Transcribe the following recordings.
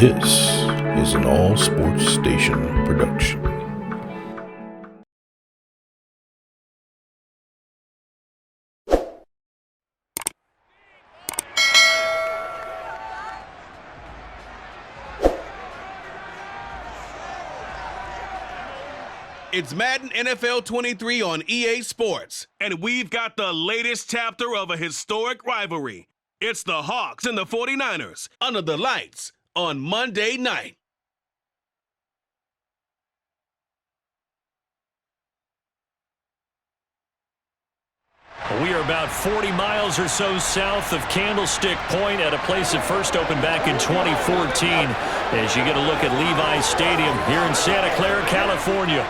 This is an All Sports Station production. It's Madden NFL 23 on EA Sports, and we've got the latest chapter of a historic rivalry. It's the Hawks and the 49ers under the lights on Monday night. We are about 40 miles or so south of Candlestick Point at a place that first opened back in 2014 as you get a look at Levi's Stadium here in Santa Clara, California.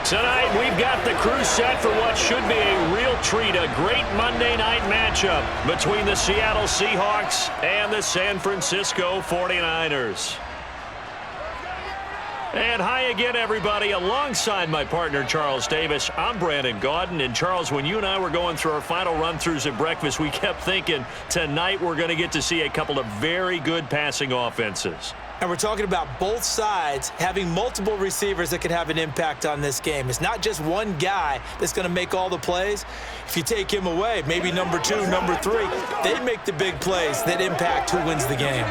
Tonight, we've got the crew set for what should be a real treat, a great Monday night matchup between the Seattle Seahawks and the San Francisco 49ers. And hi again, everybody. Alongside my partner, Charles Davis, I'm Brandon Gaudin. And Charles, when you and I were going through our final run-throughs at breakfast, we kept thinking tonight we're going to get to see a couple of very good passing offenses. And we're talking about both sides having multiple receivers that can have an impact on this game. It's not just one guy that's going to make all the plays. If you take him away, maybe number two, number three, they make the big plays that impact who wins the game.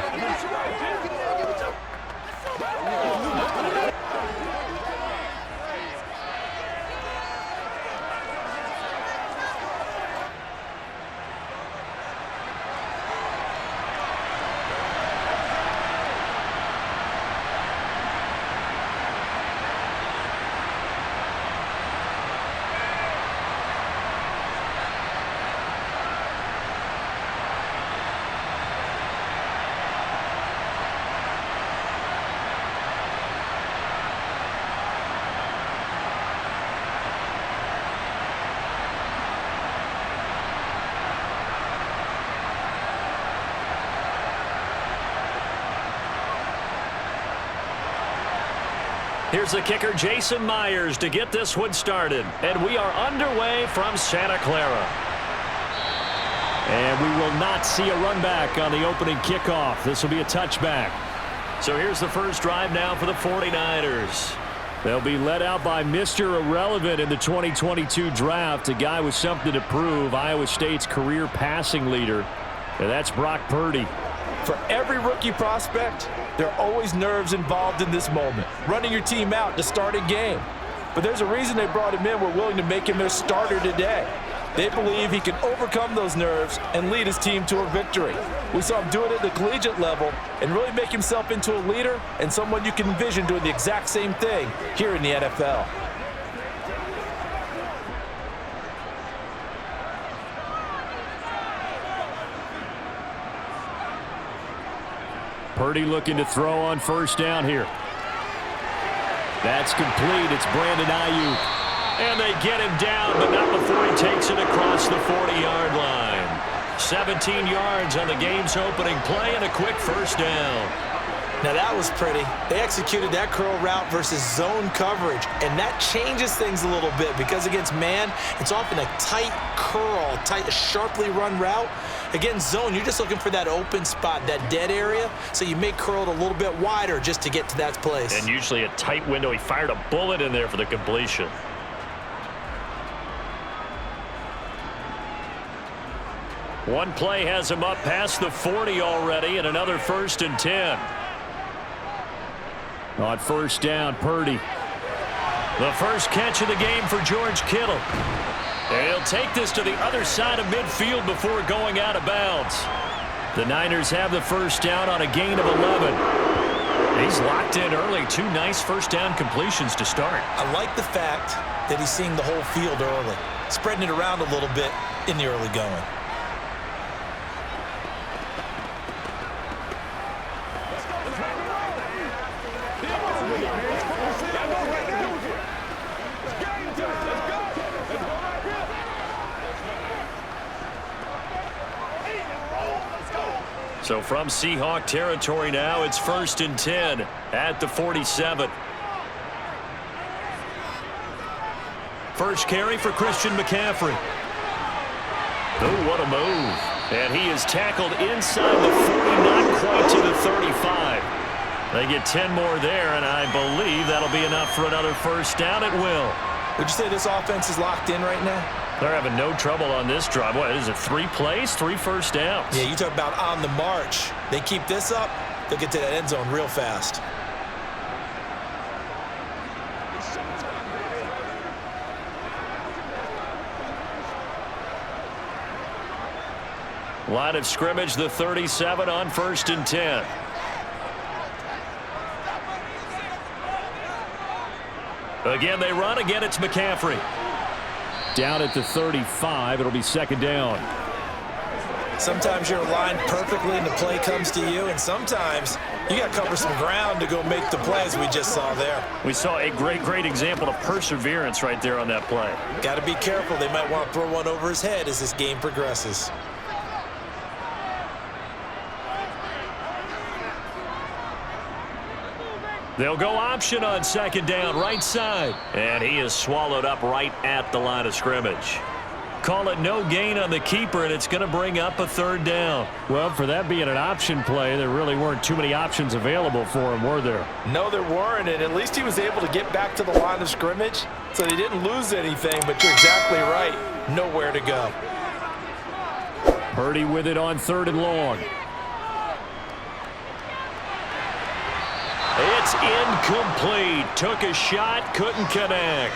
Here's the kicker, Jason Myers, to get this one started. And we are underway from Santa Clara. And we will not see a run back on the opening kickoff. This will be a touchback. So here's the first drive now for the 49ers. They'll be led out by Mr. Irrelevant in the 2022 draft, a guy with something to prove, Iowa State's career passing leader. And that's Brock Purdy. For every rookie prospect, there are always nerves involved in this moment, running your team out to start a game. But there's a reason they brought him in. We're willing to make him their starter today. They believe he can overcome those nerves and lead his team to a victory. We saw him do it at the collegiate level and really make himself into a leader and someone you can envision doing the exact same thing here in the NFL. Purdy looking to throw on first down here. That's complete. It's Brandon Ayuk. And they get him down, but not before he takes it across the 40-yard line. 17 yards on the game's opening play and a quick first down. Now that was pretty. They executed that curl route versus zone coverage, and that changes things a little bit because against man, it's often a tight curl, tight, sharply run route. Against zone, you're just looking for that open spot, that dead area, so you may curl it a little bit wider just to get to that place. And usually a tight window. He fired a bullet in there for the completion. One play has him up past the 40 already, and another 1st and 10. On first down, Purdy. The first catch of the game for George Kittle. And he'll take this to the other side of midfield before going out of bounds. The Niners have the first down on a gain of 11. He's locked in early. 2 nice first down completions to start. I like the fact that he's seeing the whole field early, spreading it around a little bit in the early going. So from Seahawk territory now, it's 1st and 10 at the 47. First carry for Christian McCaffrey. Oh, what a move. And he is tackled inside the 40, not quite to the 35. They get 10 more there, and I believe that'll be enough for another first down. It will. Would you say this offense is locked in right now? They're having no trouble on this drive. What is it, 3 plays, 3 first downs? Yeah, you talk about on the march. They keep this up, they'll get to that end zone real fast. Line of scrimmage, the 37 on 1st and 10. Again, they run. Again, it's McCaffrey. Down at the 35, it'll be 2nd down. Sometimes you're aligned perfectly and the play comes to you, and sometimes you got to cover some ground to go make the play, as we just saw there. We saw a great example of perseverance right there on that play. Got to be careful. They might want to throw one over his head as this game progresses. They'll go option on 2nd down, right side. And he is swallowed up right at the line of scrimmage. Call it no gain on the keeper, and it's going to bring up a 3rd down. Well, for that being an option play, there really weren't too many options available for him, were there? No, there weren't, and at least he was able to get back to the line of scrimmage, so they didn't lose anything, but you're exactly right. Nowhere to go. Purdy with it on 3rd and long. It's incomplete. Took a shot, couldn't connect.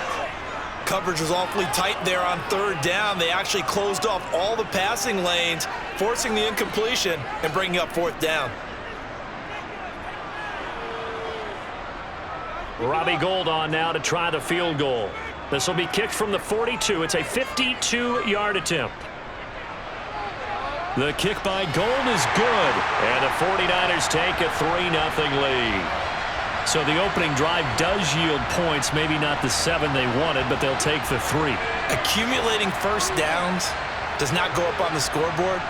Coverage was awfully tight there on 3rd down. They actually closed off all the passing lanes, forcing the incompletion and bringing up 4th down. Robbie Gould on now to try the field goal. This will be kicked from the 42. It's a 52-yard attempt. The kick by Gould is good, and the 49ers take a 3-0 lead. So the opening drive does yield points, maybe not the 7 they wanted, but they'll take the 3. Accumulating first downs does not go up on the scoreboard,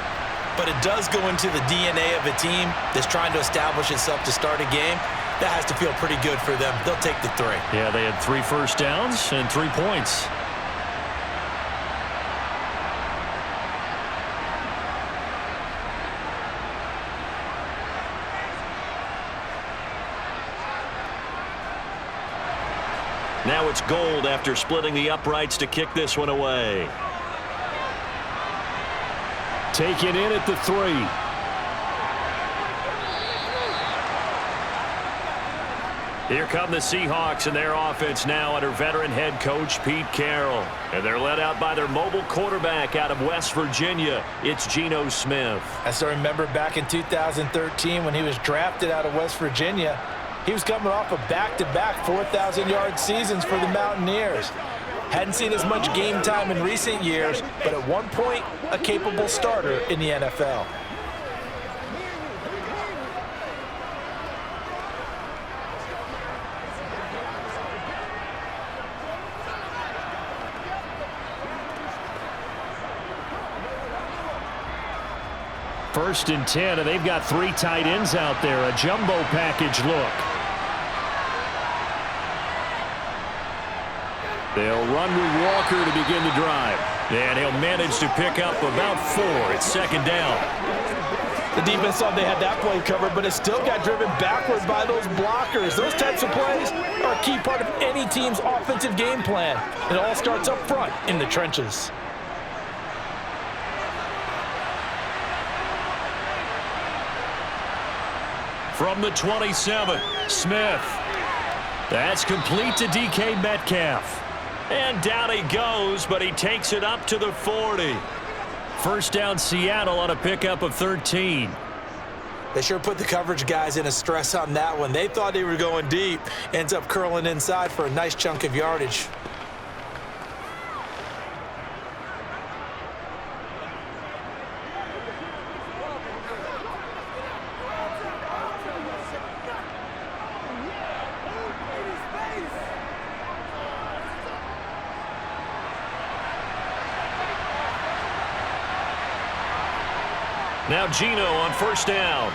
but it does go into the DNA of a team that's trying to establish itself to start a game. That has to feel pretty good for them. They'll take the 3. Yeah, they had 3 first downs and 3 points. Now it's Gould after splitting the uprights to kick this one away. Taken in at the 3. Here come the Seahawks and their offense now under veteran head coach Pete Carroll. And they're led out by their mobile quarterback out of West Virginia. It's Geno Smith. I still remember back in 2013 when he was drafted out of West Virginia. He was coming off of back-to-back 4,000-yard seasons for the Mountaineers. Hadn't seen as much game time in recent years, but at one point, a capable starter in the NFL. First and 10, and they've got 3 tight ends out there. A jumbo package look. They'll run with Walker to begin the drive. And he'll manage to pick up about 4. It's 2nd down. The defense thought they had that play covered, but it still got driven backward by those blockers. Those types of plays are a key part of any team's offensive game plan. It all starts up front in the trenches. From the 27, Smith. That's complete to DK Metcalf. And down he goes, but he takes it up to the 40. First down Seattle on a pickup of 13. They sure put the coverage guys in a stress on that one. They thought they were going deep. Ends up curling inside for a nice chunk of yardage. Now Geno on first down.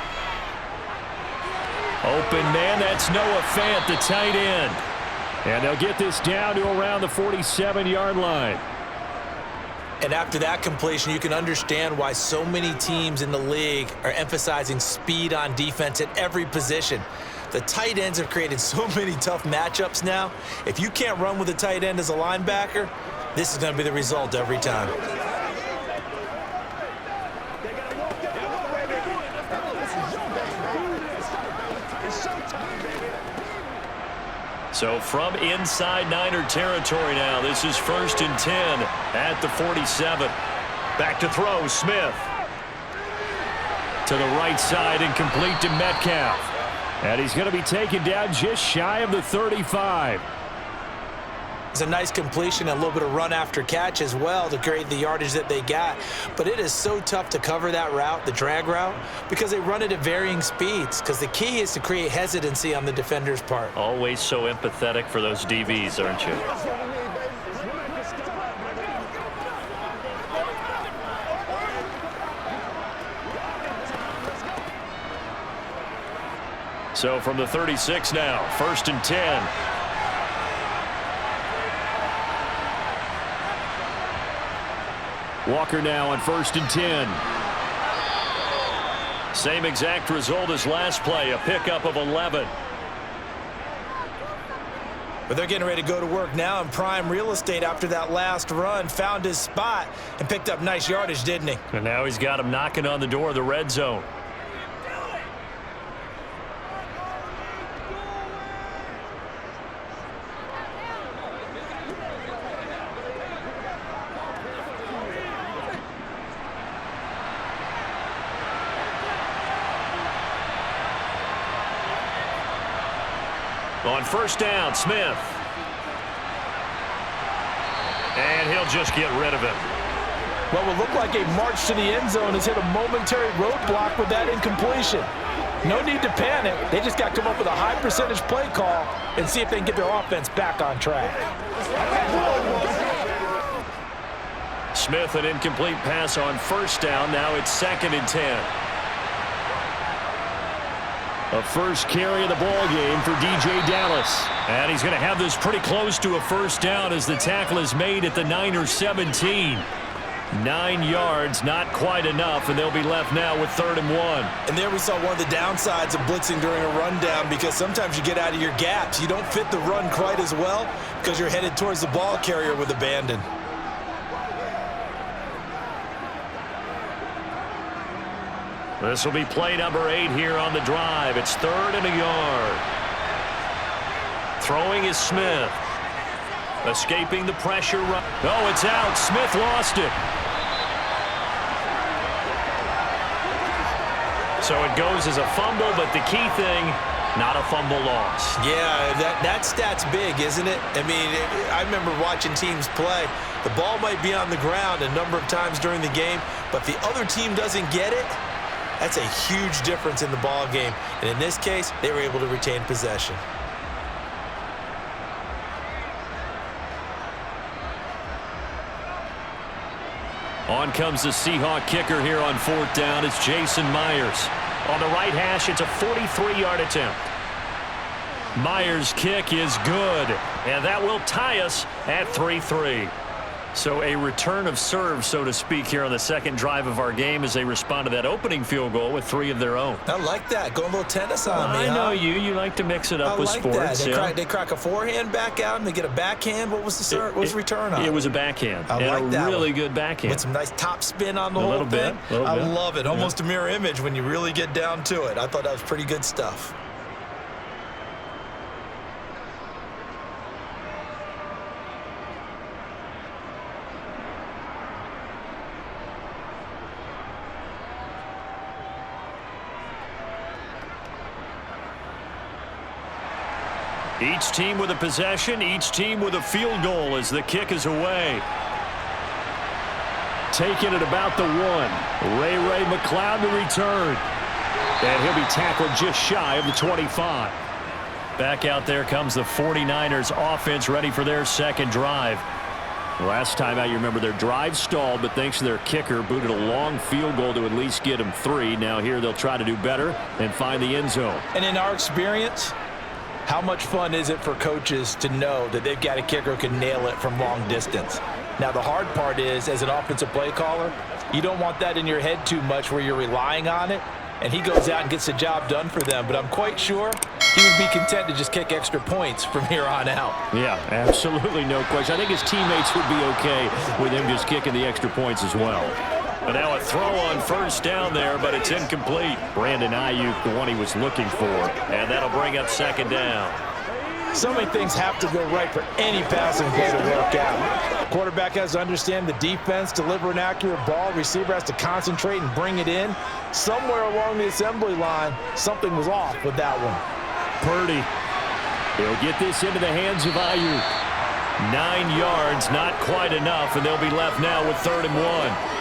Open man, that's Noah Fant, the tight end. And they'll get this down to around the 47-yard line. And after that completion, you can understand why so many teams in the league are emphasizing speed on defense at every position. The tight ends have created so many tough matchups now. If you can't run with a tight end as a linebacker, this is going to be the result every time. So from inside Niner territory now, this is 1st and 10 at the 47. Back to throw, Smith. To the right side and complete to Metcalf. And he's going to be taken down just shy of the 35. It's a nice completion and a little bit of run after catch as well to create the yardage that they got. But it is so tough to cover that route, the drag route, because they run it at varying speeds. Because the key is to create hesitancy on the defender's part. Always so empathetic for those DBs, aren't you? So from the 36 now, 1st and 10. Walker now on 1st and 10. Same exact result as last play, a pickup of 11. But they're getting ready to go to work now in prime real estate after that last run. Found his spot and picked up nice yardage, didn't he? And now he's got him knocking on the door of the red zone. On 1st down, Smith. And he'll just get rid of it. What will look like a march to the end zone has hit a momentary roadblock with that incompletion. No need to panic. They just got to come up with a high percentage play call and see if they can get their offense back on track. Smith, an incomplete pass on 1st down. Now it's 2nd and 10. A first carry of the ball game for DJ Dallas. And he's going to have this pretty close to a 1st down as the tackle is made at the Niners 17. 9 yards, not quite enough, and they'll be left now with 3rd and 1. And there we saw one of the downsides of blitzing during a rundown, because sometimes you get out of your gaps. You don't fit the run quite as well because you're headed towards the ball carrier with abandon. This will be play number 8 here on the drive. It's 3rd and a yard. Throwing is Smith. Escaping the pressure. Oh, it's out. Smith lost it. So it goes as a fumble, but the key thing, not a fumble loss. Yeah, that stat's big, isn't it? I mean, I remember watching teams play. The ball might be on the ground a number of times during the game, but the other team doesn't get it. That's a huge difference in the ball game. And in this case, they were able to retain possession. On comes the Seahawk kicker here on 4th down. It's Jason Myers. On the right hash, it's a 43-yard attempt. Myers' kick is good, and that will tie us at 3-3. So a return of serve, so to speak, here on the 2nd drive of our game as they respond to that opening field goal with 3 of their own. I like that. Going a little tennis on me, I know you like to mix it up with sports. They crack a forehand back out and they get a backhand. What was the serve? What was the return on? It was a backhand. I like that. A really good backhand. With some nice top spin on the whole thing. I love it. Almost a mirror image when you really get down to it. I thought that was pretty good stuff. Each team with a possession, each team with a field goal as the kick is away. Taking it about the 1. Ray McLeod to return. And he'll be tackled just shy of the 25. Back out there comes the 49ers offense ready for their 2nd drive. Last time out, you remember their drive stalled, but thanks to their kicker, booted a long field goal to at least get them 3. Now here they'll try to do better and find the end zone. And in our experience, how much fun is it for coaches to know that they've got a kicker who can nail it from long distance? Now, the hard part is, as an offensive play caller, you don't want that in your head too much where you're relying on it, and he goes out and gets the job done for them. But I'm quite sure he would be content to just kick extra points from here on out. Yeah, absolutely no question. I think his teammates would be okay with him just kicking the extra points as well. But now a throw on first down there, but it's incomplete. Brandon Ayuk, the one he was looking for, and that'll bring up second down. So many things have to go right for any passing play to work out. Quarterback has to understand the defense, deliver an accurate ball. Receiver has to concentrate and bring it in. Somewhere along the assembly line, something was off with that one. Purdy. He'll get this into the hands of Ayuk. 9 yards, not quite enough, and they'll be left now with 3rd and 1.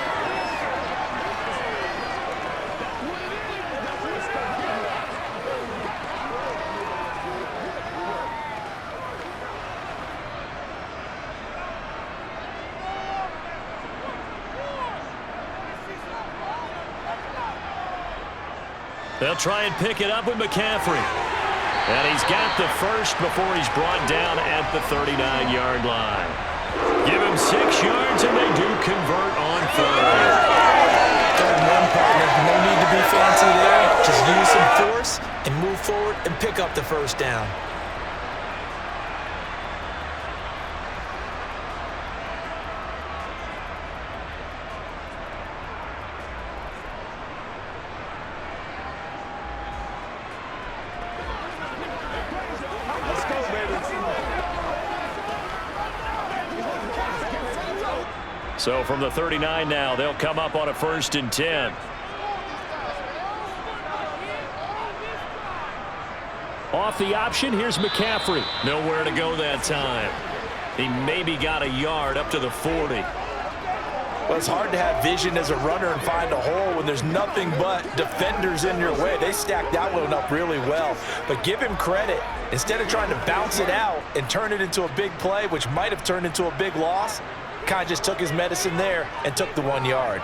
They'll try and pick it up with McCaffrey. And he's got the first before he's brought down at the 39-yard line. Give him 6 yards, and they do convert on 3rd. 3rd and 1, partner. No need to be fancy there. Just use some force and move forward and pick up the first down. So from the 39 now, they'll come up on a 1st and 10. Off the option, here's McCaffrey. Nowhere to go that time. He maybe got a yard up to the 40. Well, it's hard to have vision as a runner and find a hole when there's nothing but defenders in your way. They stacked that one up really well. But give him credit. Instead of trying to bounce it out and turn it into a big play, which might have turned into a big loss, kind of just took his medicine there and took the 1 yard.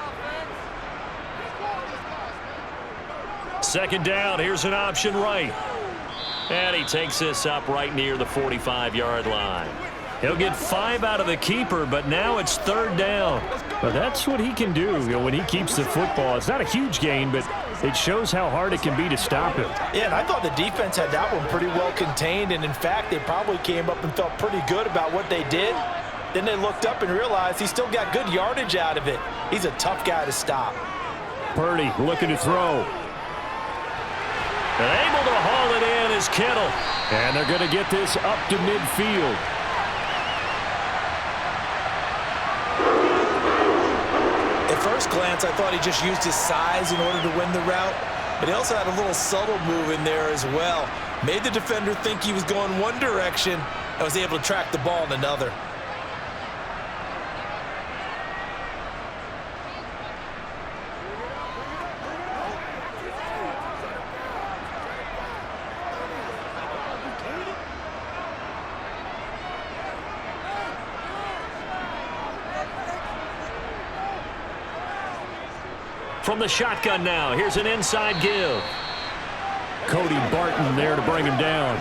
2nd down, here's an option right. And he takes this up right near the 45-yard line. He'll get 5 out of the keeper, but now it's 3rd down. But that's what he can do, when he keeps the football. It's not a huge gain, but it shows how hard it can be to stop him. Yeah, and I thought the defense had that one pretty well contained, and in fact, they probably came up and felt pretty good about what they did. Then they looked up and realized he still got good yardage out of it. He's a tough guy to stop. Purdy looking to throw. And able to haul it in is Kittle. And they're going to get this up to midfield. At first glance, I thought he just used his size in order to win the route, but he also had a little subtle move in there as well. Made the defender think he was going one direction and was able to track the ball in another. From the shotgun now, here's an inside give. Cody Barton there to bring him down.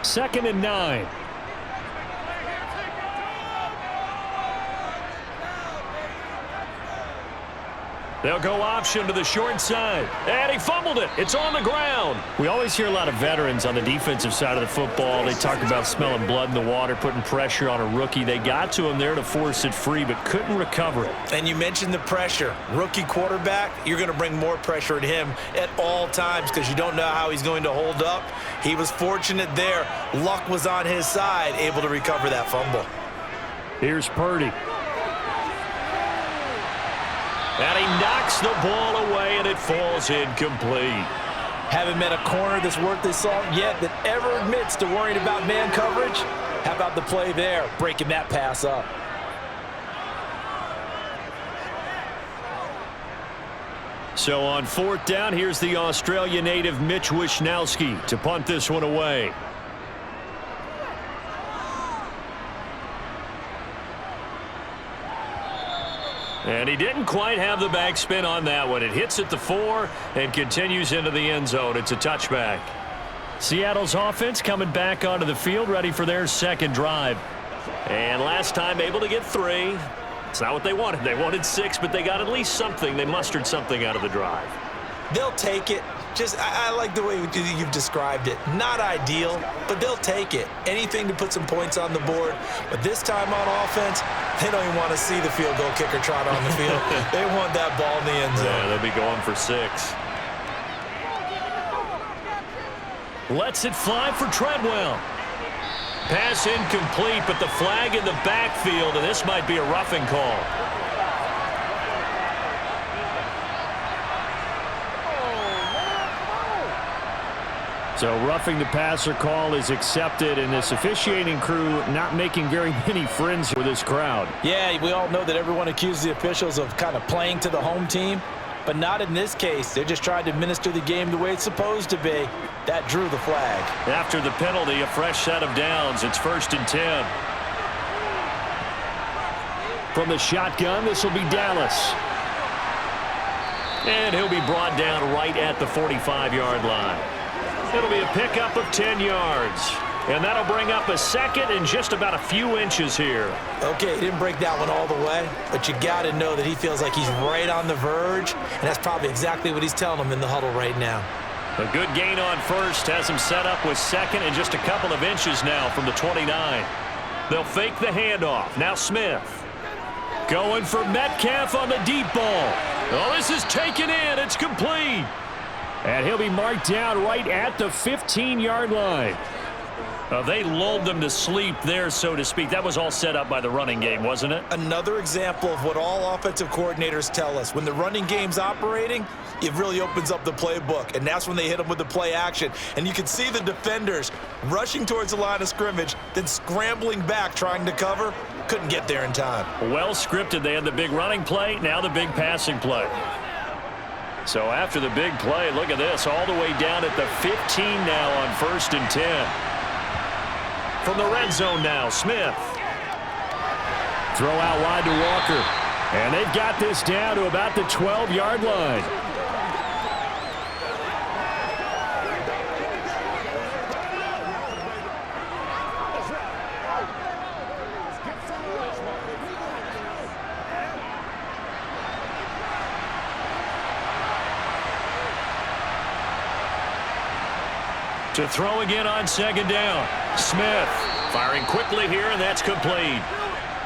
Second and 9. They'll go option to the short side. And he fumbled it. It's on the ground. We always hear a lot of veterans on the defensive side of the football. They talk about smelling blood in the water, putting pressure on a rookie. They got to him there to force it free, but couldn't recover it. And you mentioned the pressure. Rookie quarterback, you're going to bring more pressure at him at all times because you don't know how he's going to hold up. He was fortunate there. Luck was on his side, able to recover that fumble. Here's Purdy. And he knocks the ball away, and it falls incomplete. Haven't met a corner that's worth his salt yet that ever admits to worrying about man coverage. How about the play there, breaking that pass up? So on 4th down, here's the Australia native Mitch Wishnowsky to punt this one away. And he didn't quite have the backspin on that one. It hits at the 4 and continues into the end zone. It's a touchback. Seattle's offense coming back onto the field, ready for their second drive. And last time able to get 3. It's not what they wanted. They wanted 6, but they got at least something. They mustered something out of the drive. They'll take it. I like the way you've described it. Not ideal, but they'll take it. Anything to put some points on the board. But this time on offense, they don't even want to see the field goal kicker trot on the field. They want that ball in the end zone. Yeah, they'll be going for 6. Lets it fly for Treadwell. Pass incomplete, but the flag in the backfield, and this might be a roughing call. So roughing the passer call is accepted, and this officiating crew not making very many friends with this crowd. Yeah, we all know that everyone accuses the officials of kind of playing to the home team, but not in this case. They're just trying to administer the game the way it's supposed to be. That drew the flag. After the penalty, a fresh set of downs. It's 1st and 10. From the shotgun, this will be Dallas. And he'll be brought down right at the 45-yard line. It'll be a pickup of 10 yards. And that'll bring up a second and just about a few inches here. Okay, he didn't break that one all the way, but you got to know that he feels like he's right on the verge, and that's probably exactly what he's telling them in the huddle right now. A good gain on first has him set up with second and just a couple of inches now from the 29. They'll fake the handoff. Now Smith. Going for Metcalf on the deep ball. Oh, this is taken in. It's complete. And he'll be marked down right at the 15-yard line. They lulled them to sleep there, so to speak. That was all set up by the running game, wasn't it? Another example of what all offensive coordinators tell us. When the running game's operating, it really opens up the playbook, and that's when they hit them with the play action. And you can see the defenders rushing towards the line of scrimmage, then scrambling back trying to cover. Couldn't get there in time. Well scripted. They had the big running play, now the big passing play. So after the big play, look at this, all the way down at the 15 now on 1st and 10. From the red zone now, Smith. Throw out wide to Walker. And they've got this down to about the 12-yard line. To throw again on 2nd down. Smith firing quickly here, and that's complete.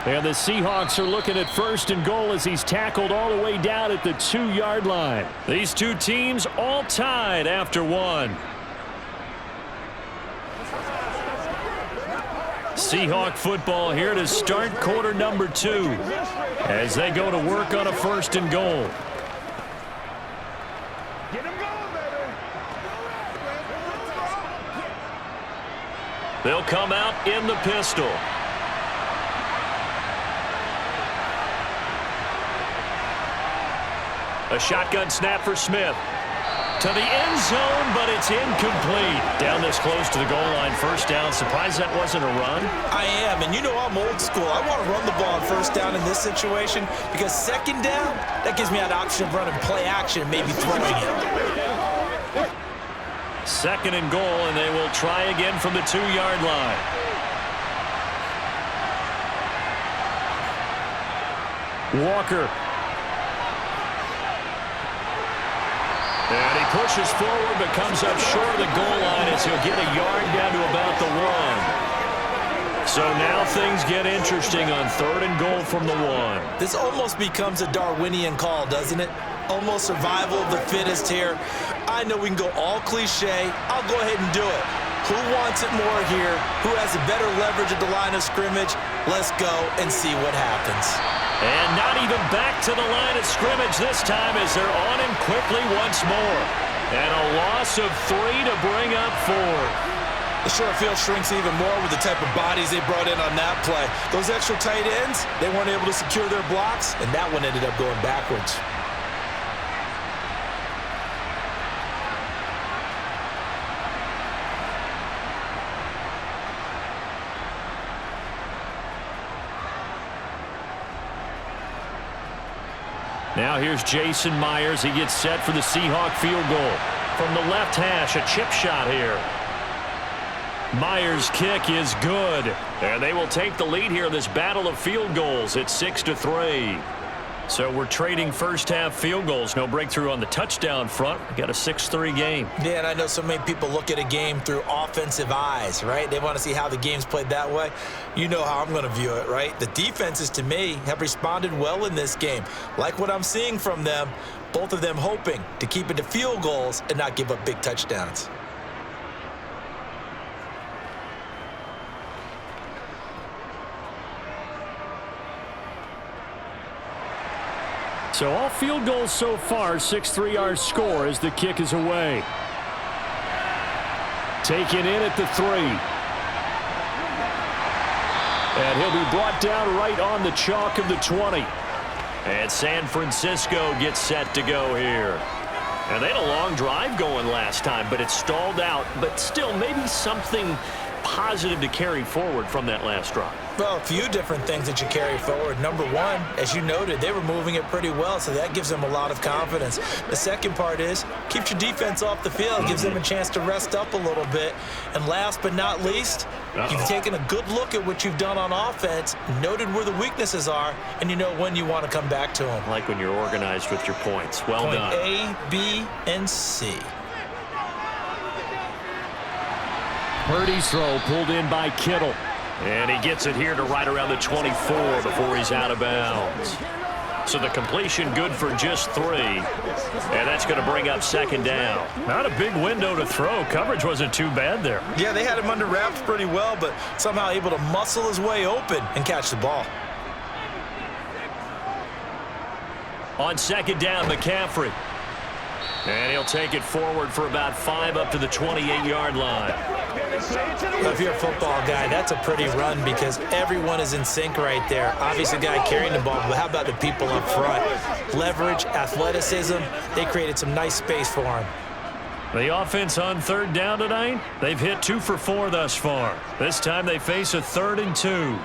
And the Seahawks are looking at 1st and goal as he's tackled all the way down at the 2-yard line. These two teams all tied after 1. Seahawk football here to start quarter number 2 as they go to work on a 1st and goal. They'll come out in the pistol. A shotgun snap for Smith. To the end zone, but it's incomplete. Down this close to the goal line, 1st down. Surprised that wasn't a run? I am, and you know I'm old school. I want to run the ball on 1st down in this situation because 2nd down, that gives me an option of running play action, maybe throwing it. 2nd and goal, and they will try again from the 2-yard line. Walker. And he pushes forward but comes up short of the goal line as he'll get a yard down to about the 1. So now things get interesting on 3rd and goal from the 1. This almost becomes a Darwinian call, doesn't it? Almost survival of the fittest here. I know we can go all cliche. I'll go ahead and do it. Who wants it more here? Who has a better leverage at the line of scrimmage? Let's go and see what happens. And not even back to the line of scrimmage this time as they're on him quickly once more. And a loss of 3 to bring up 4. The short field shrinks even more with the type of bodies they brought in on that play. Those extra tight ends, they weren't able to secure their blocks, and that one ended up going backwards. Now here's Jason Myers. He gets set for the Seahawk field goal. From the left hash, a chip shot here. Myers' kick is good. And they will take the lead here in this battle of field goals. It's 6-3. So we're trading first-half field goals. No breakthrough on the touchdown front. We got a 6-3 game. Yeah, and I know so many people look at a game through offensive eyes, right? They want to see how the game's played that way. You know how I'm going to view it, right? The defenses, to me, have responded well in this game. Like what I'm seeing from them, both of them hoping to keep it to field goals and not give up big touchdowns. So all field goals so far, 6-3 our score as the kick is away. Taken in at the 3. And he'll be brought down right on the chalk of the 20. And San Francisco gets set to go here. And they had a long drive going last time, but it stalled out. But still, maybe something positive to carry forward from that last drive. Well, a few different things that you carry forward. Number one, as you noted, they were moving it pretty well, so that gives them a lot of confidence. The second part is, keeps your defense off the field, gives them a chance to rest up a little bit. And last but not least, you've taken a good look at what you've done on offense, noted where the weaknesses are, and you know when you want to come back to them. Like when you're organized with your points. Well done. Point A, B, and C. Purdy's throw pulled in by Kittle. And he gets it here to right around the 24 before he's out of bounds. So the completion good for just 3. And that's going to bring up second down. Not a big window to throw. Coverage wasn't too bad there. Yeah, they had him under wraps pretty well, but somehow able to muscle his way open and catch the ball. On second down, McCaffrey. And he'll take it forward for about 5 up to the 28-yard line. If you're a football guy, that's a pretty run because everyone is in sync right there. Obviously, the guy carrying the ball, but how about the people up front? Leverage, athleticism, they created some nice space for him. The offense on third down tonight, they've hit 2 for 4 thus far. This time they face a 3rd and 2.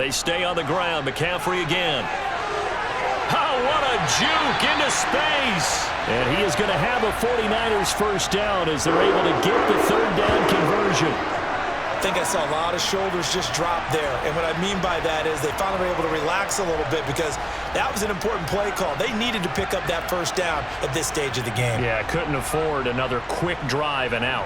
They stay on the ground. McCaffrey again. Oh, what a juke into space. And he is going to have a 49ers first down as they're able to get the 3rd down conversion. I think I saw a lot of shoulders just drop there. And what I mean by that is they finally were able to relax a little bit because that was an important play call. They needed to pick up that first down at this stage of the game. Yeah, couldn't afford another quick drive and out.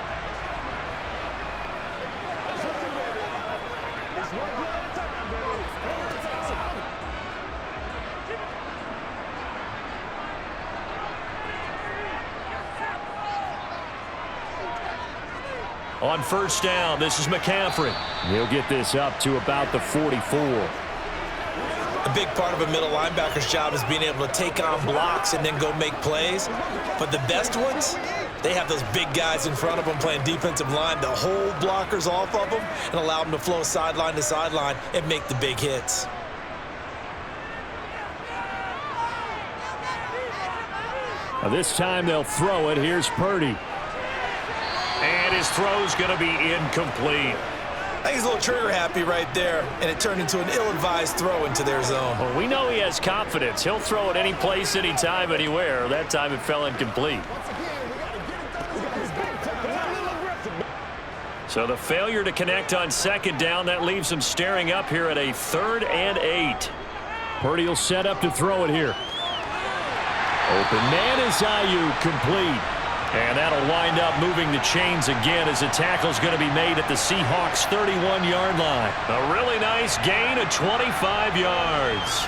On first down, this is McCaffrey. He'll get this up to about the 44. A big part of a middle linebacker's job is being able to take on blocks and then go make plays. But the best ones, they have those big guys in front of them playing defensive line to hold blockers off of them and allow them to flow sideline to sideline and make the big hits. Now this time they'll throw it. Here's Purdy. And his throw's going to be incomplete. I think he's a little trigger happy right there, and it turned into an ill-advised throw into their zone. Well, we know he has confidence. He'll throw it any place, anytime, anywhere. That time it fell incomplete. So the failure to connect on second down, that leaves him staring up here at a 3rd and 8. Purdy will set up to throw it here. Open man is Ayuk, complete. And that'll wind up moving the chains again as the tackle's going to be made at the Seahawks' 31-yard line. A really nice gain of 25 yards.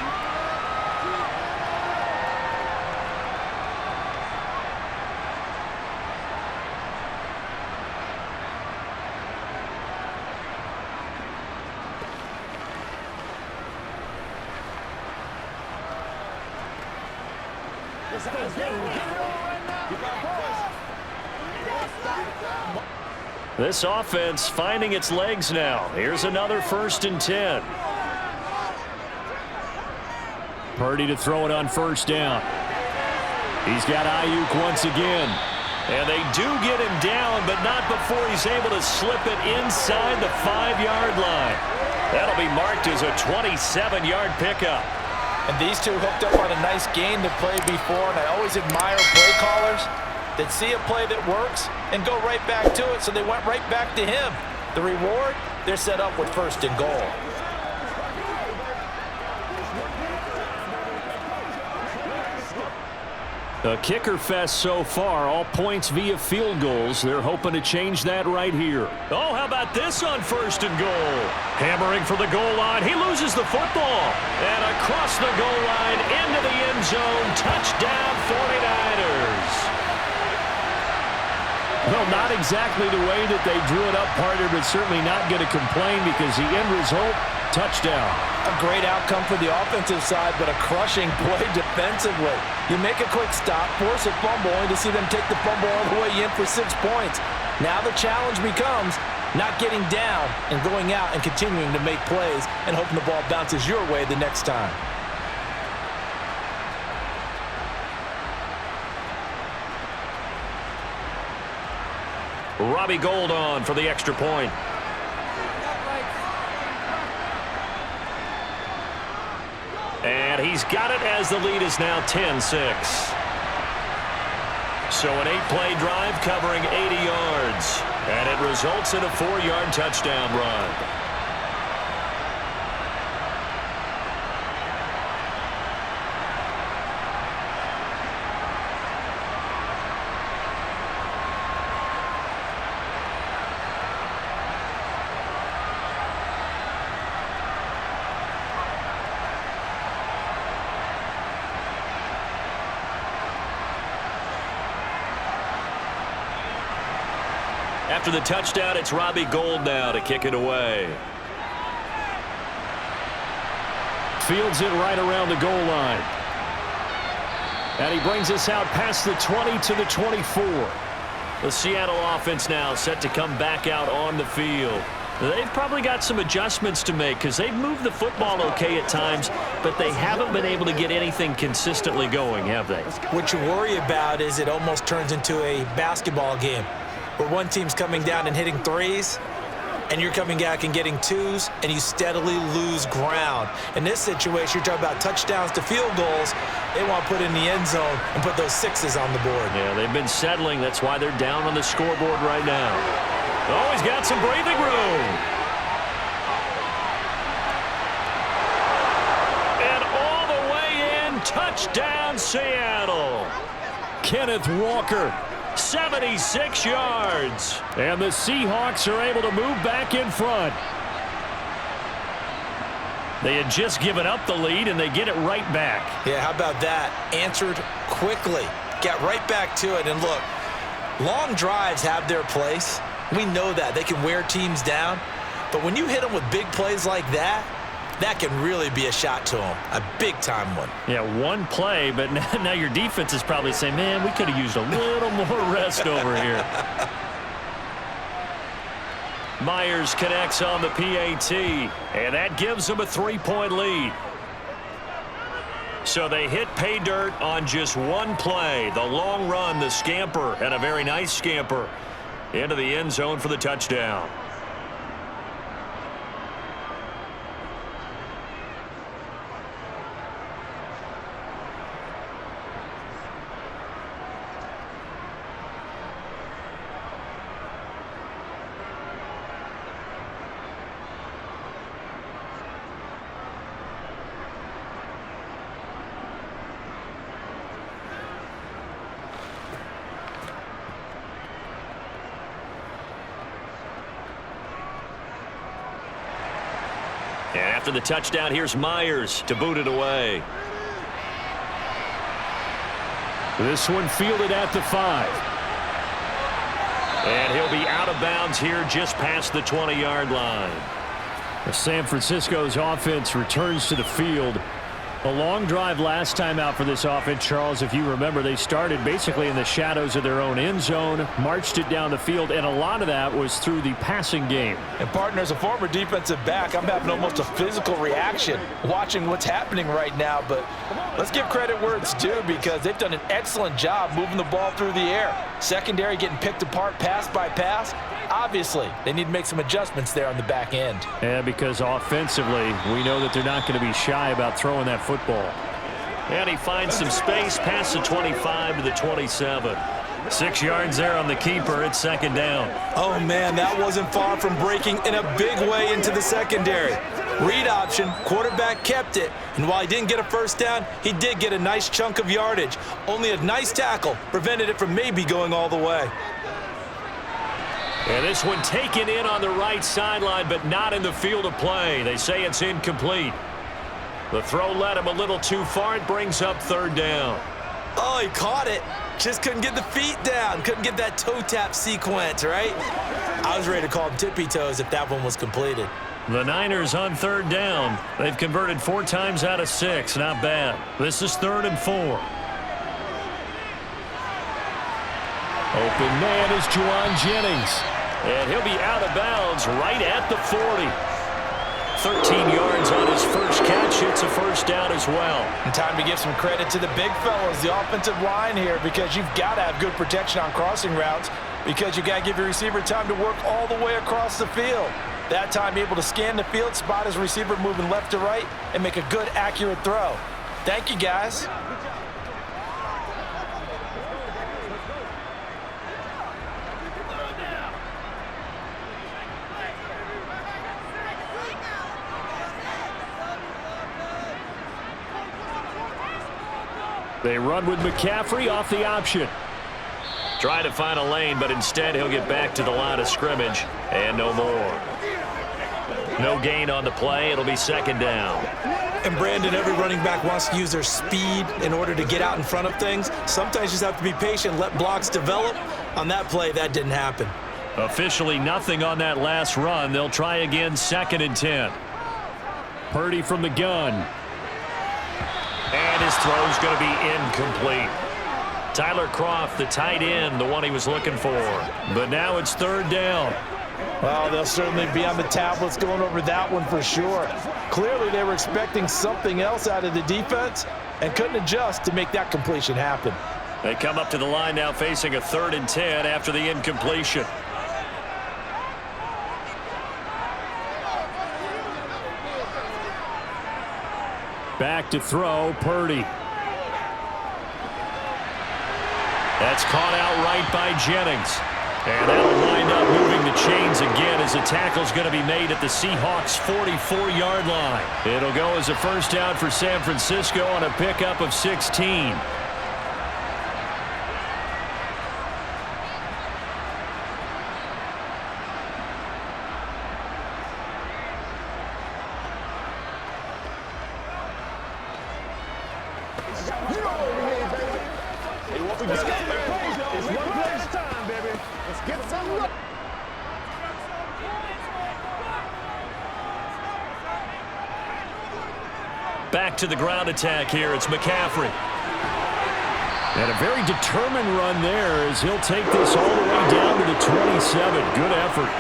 This offense finding its legs now. Here's another 1st and 10. Purdy to throw it on first down. He's got Ayuk once again. And they do get him down, but not before he's able to slip it inside the 5-yard line. That'll be marked as a 27-yard pickup. And these two hooked up on a nice gain to play before, and I always admire play callers They'd see a play that works and go right back to it, so they went right back to him. The reward, they're set up with 1st and goal. A kicker fest so far, all points via field goals. They're hoping to change that right here. Oh, how about this on 1st and goal? Hammering for the goal line. He loses the football. And across the goal line, into the end zone. Touchdown, 49ers. Well, not exactly the way that they drew it up, partner, but certainly not going to complain because the end result, touchdown. A great outcome for the offensive side, but a crushing play defensively. You make a quick stop, force a fumble, only to see them take the fumble all the way in for 6 points. Now the challenge becomes not getting down and going out and continuing to make plays and hoping the ball bounces your way the next time. Robbie Gould on for the extra point. And he's got it as the lead is now 10-6. So an 8-play drive covering 80 yards. And it results in a 4-yard touchdown run. After the touchdown, it's Robbie Gould now to kick it away. Fields it right around the goal line. And he brings us out past the 20 to the 24. The Seattle offense now set to come back out on the field. They've probably got some adjustments to make because they've moved the football okay at times, but they haven't been able to get anything consistently going, have they? What you worry about is it almost turns into a basketball game, where one team's coming down and hitting threes, and you're coming back and getting twos, and you steadily lose ground. In this situation, you're talking about touchdowns to field goals. They want to put in the end zone and put those 6s on the board. Yeah, they've been settling. That's why they're down on the scoreboard right now. Oh, he's got some breathing room. And all the way in, touchdown Seattle. Kenneth Walker. 76 yards. And the Seahawks are able to move back in front. They had just given up the lead, and they get it right back. Yeah, how about that? Answered quickly. Got right back to it. And look, long drives have their place. We know that. They can wear teams down. But when you hit them with big plays like that, that can really be a shot to them. A big-time one. Yeah, one play, but now your defense is probably saying, man, we could have used a little more rest over here. Myers connects on the PAT, and that gives them a 3-point lead. So they hit pay dirt on just one play. The long run, the scamper, and a very nice scamper into the end zone for the touchdown. And after the touchdown, here's Myers to boot it away. This one fielded at the 5. And he'll be out of bounds here just past the 20-yard line. San Francisco's offense returns to the field. A long drive last time out for this offense, Charles. If you remember, they started basically in the shadows of their own end zone, marched it down the field, and a lot of that was through the passing game. And, partner, as a former defensive back, I'm having almost a physical reaction watching what's happening right now. But let's give credit where it's due because they've done an excellent job moving the ball through the air. Secondary getting picked apart pass by pass. Obviously, they need to make some adjustments there on the back end. Yeah, because offensively, we know that they're not going to be shy about throwing that football. And he finds some space past the 25 to the 27. 6 yards there on the keeper. It's second down. Oh, man, that wasn't far from breaking in a big way into the secondary. Read option, quarterback kept it, and while he didn't get a first down, he did get a nice chunk of yardage. Only a nice tackle prevented it from maybe going all the way. And this one taken in on the right sideline, but not in the field of play. They say it's incomplete. The throw led him a little too far. It brings up third down. Oh, he caught it. Just couldn't get the feet down. Couldn't get that toe tap sequence, right? I was ready to call him tippy toes if that one was completed. The Niners on third down. They've converted 4 times out of 6. Not bad. This is 3rd and 4. Open man is Juwan Jennings. And he'll be out of bounds right at the 40. 13 yards on his first catch. It's a first down as well. And time to give some credit to the big fellas, the offensive line here, because you've got to have good protection on crossing routes, because you got to give your receiver time to work all the way across the field. That time able to scan the field, spot his receiver moving left to right, and make a good, accurate throw. Thank you, guys. They run with McCaffrey off the option. Try to find a lane, but instead he'll get back to the line of scrimmage. And no more. No gain on the play. It'll be second down. And Brandon, every running back wants to use their speed in order to get out in front of things. Sometimes you just have to be patient, let blocks develop. On that play, that didn't happen. Officially nothing on that last run. They'll try again, 2nd and 10. Purdy from the gun. And his throw's going to be incomplete. Tyler Kroft, the tight end, the one he was looking for. But now it's 3rd down. Well, they'll certainly be on the tablets going over that one for sure. Clearly, they were expecting something else out of the defense and couldn't adjust to make that completion happen. They come up to the line now facing a 3rd and 10 after the incompletion. Back to throw, Purdy. That's caught out right by Jennings. And that'll wind up moving the chains again as the tackle's going to be made at the Seahawks' 44-yard line. It'll go as a first down for San Francisco on a pickup of 16. Back to the ground attack here. It's McCaffrey. And a very determined run there as he'll take this all the way down to the 27. Good effort.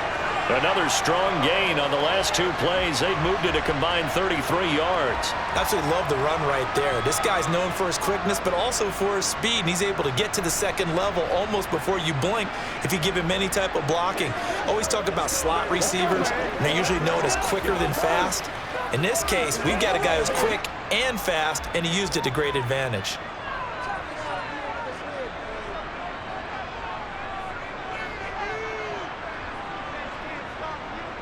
Another strong gain on the last 2 plays. They've moved it a combined 33 yards. Absolutely love the run right there. This guy's known for his quickness, but also for his speed. And he's able to get to the 2nd level almost before you blink if you give him any type of blocking. Always talk about slot receivers, and they're usually known as quicker than fast. In this case, we've got a guy who's quick and fast, and he used it to great advantage.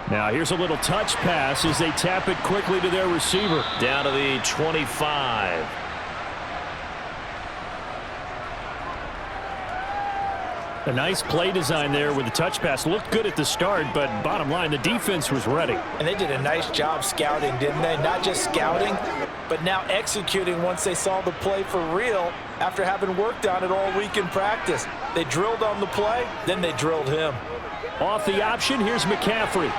Now here's a little touch pass as they tap it quickly to their receiver. Down to the 25. A nice play design there with the touch pass. Looked good at the start, but bottom line, the defense was ready. And they did a nice job scouting, didn't they? Not just scouting, but now executing once they saw the play for real after having worked on it all week in practice. They drilled on the play, then they drilled him. Off the option, here's McCaffrey.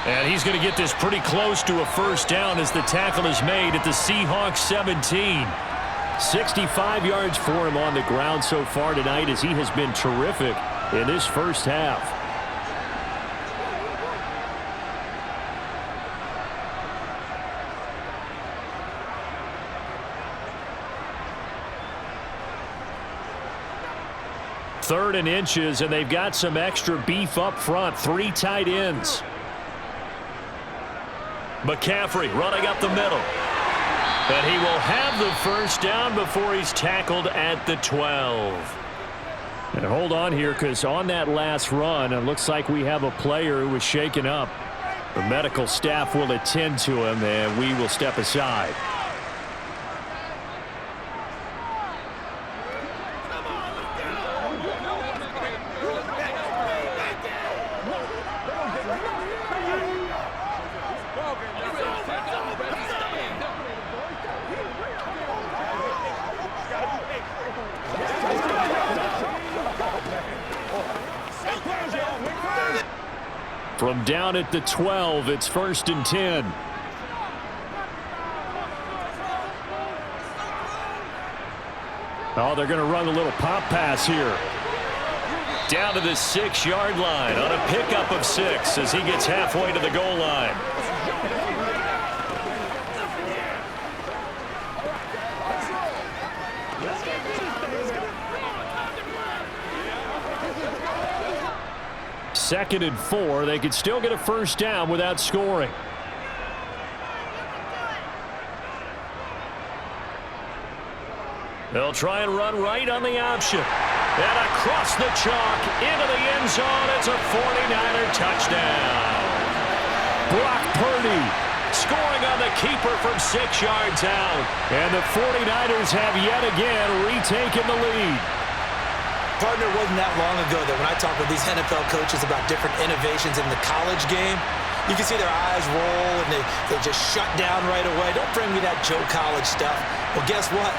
And he's going to get this pretty close to a first down as the tackle is made at the Seahawks 17. 65 yards for him on the ground so far tonight as he has been terrific in this first half. Third and inches, and they've got some extra beef up front. 3 tight ends. McCaffrey running up the middle. But he will have the first down before he's tackled at the 12. And hold on here, because on that last run, it looks like we have a player who was shaken up. The medical staff will attend to him, and we will step aside. From down at the 12, it's 1st and 10. Oh, they're going to run a little pop pass here. Down to the 6-yard line on a pickup of 6 as he gets halfway to the goal line. Second and 4. They could still get a first down without scoring. They'll try and run right on the option. And across the chalk into the end zone. It's a 49er touchdown. Brock Purdy scoring on the keeper from 6 yards out. And the 49ers have yet again retaken the lead. Partner, wasn't that long ago that when I talk with these NFL coaches about different innovations in the college game, you can see their eyes roll and they just shut down right away. Don't bring me that Joe College stuff. Well, guess what?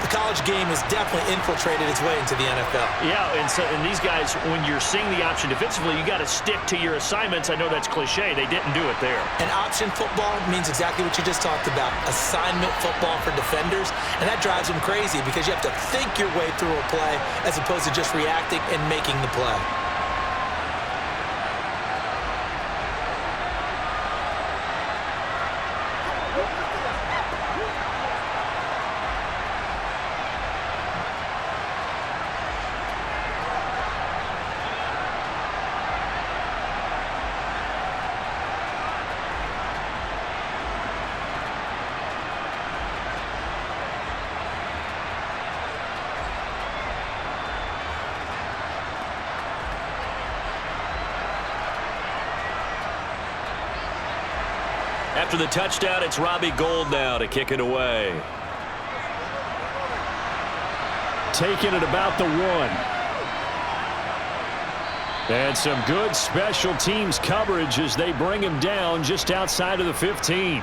The college game has definitely infiltrated its way into the NFL. Yeah, and these guys, when you're seeing the option defensively, you got to stick to your assignments. I know that's cliche. They didn't do it there. And option football means exactly what you just talked about, assignment football for defenders. And that drives them crazy because you have to think your way through a play as opposed to just reacting and making the play. After the touchdown, it's Robbie Gould now to kick it away. Taking it about the 1. And some good special teams coverage as they bring him down just outside of the 15.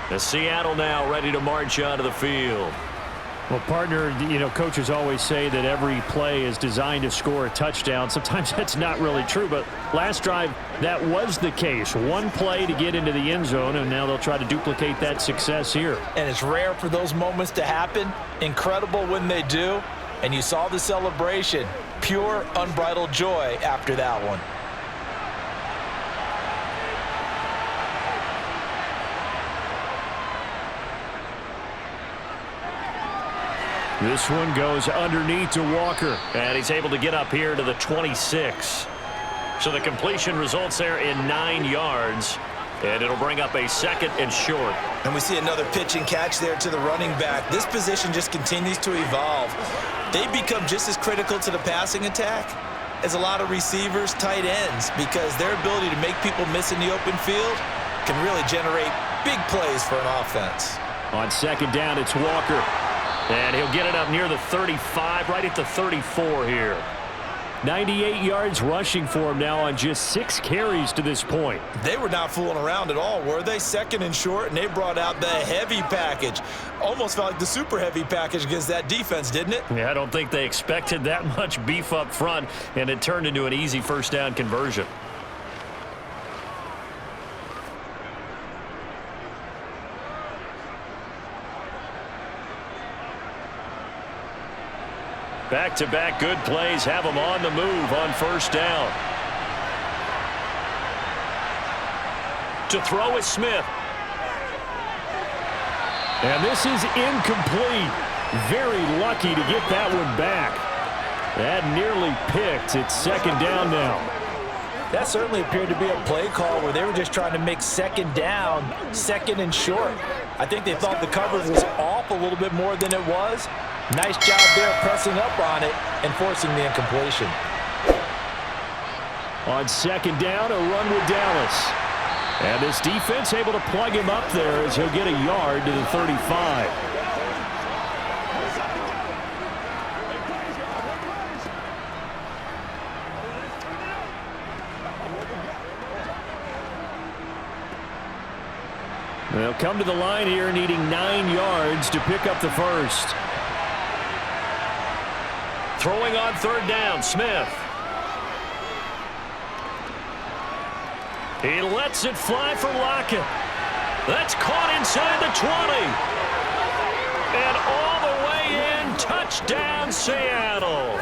The Seattle now ready to march onto the field. Well, partner, you know, coaches always say that every play is designed to score a touchdown. Sometimes that's not really true, but last drive, that was the case. One play to get into the end zone, and now they'll try to duplicate that success here. And it's rare for those moments to happen. Incredible when they do. And you saw the celebration. Pure, unbridled joy after that one. This one goes underneath to Walker, and he's able to get up here to the 26. So the completion results there in 9 yards, and it'll bring up a 2nd and short. And we see another pitch and catch there to the running back. This position just continues to evolve. They become just as critical to the passing attack as a lot of receivers, tight ends, because their ability to make people miss in the open field can really generate big plays for an offense. On 2nd down, it's Walker. And he'll get it up near the 35, right at the 34 here. 98 yards rushing for him now on just 6 carries to this point. They were not fooling around at all, were they? 2nd and short, and they brought out the heavy package. Almost felt like the super heavy package against that defense, didn't it? Yeah, I don't think they expected that much beef up front, and it turned into an easy first down conversion. Back-to-back good plays have them on the move on first down. To throw is Smith. And this is incomplete. Very lucky to get that one back. That nearly picked. It's 2nd down now. That certainly appeared to be a play call where they were just trying to make second down, second and short. I think they thought the coverage was off a little bit more than it was. Nice job there pressing up on it and forcing the incompletion. On second down, a run with Dallas. And this defense able to plug him up there as he'll get a yard to the 35. They'll come to the line here needing 9 yards to pick up the first. Throwing on third down, Smith. He lets it fly for Lockett. That's caught inside the 20. And all the way in, touchdown Seattle.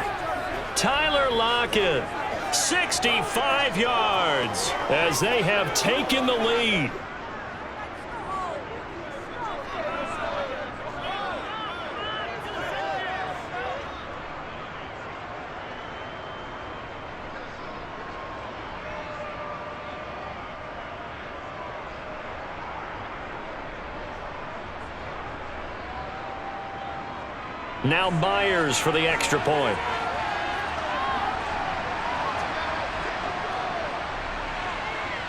Tyler Lockett, 65 yards as they have taken the lead. Now Myers for the extra point.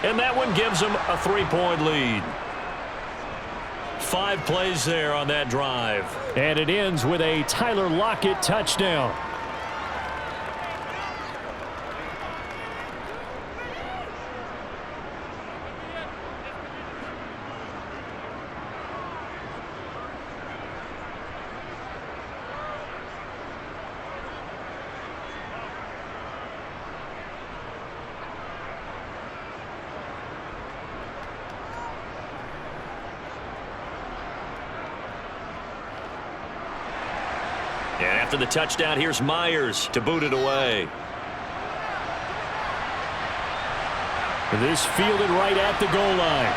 And that one gives them a 3-point lead. 5 plays there on that drive. And it ends with a Tyler Lockett touchdown. And after the touchdown, here's Myers to boot it away. This fielded right at the goal line.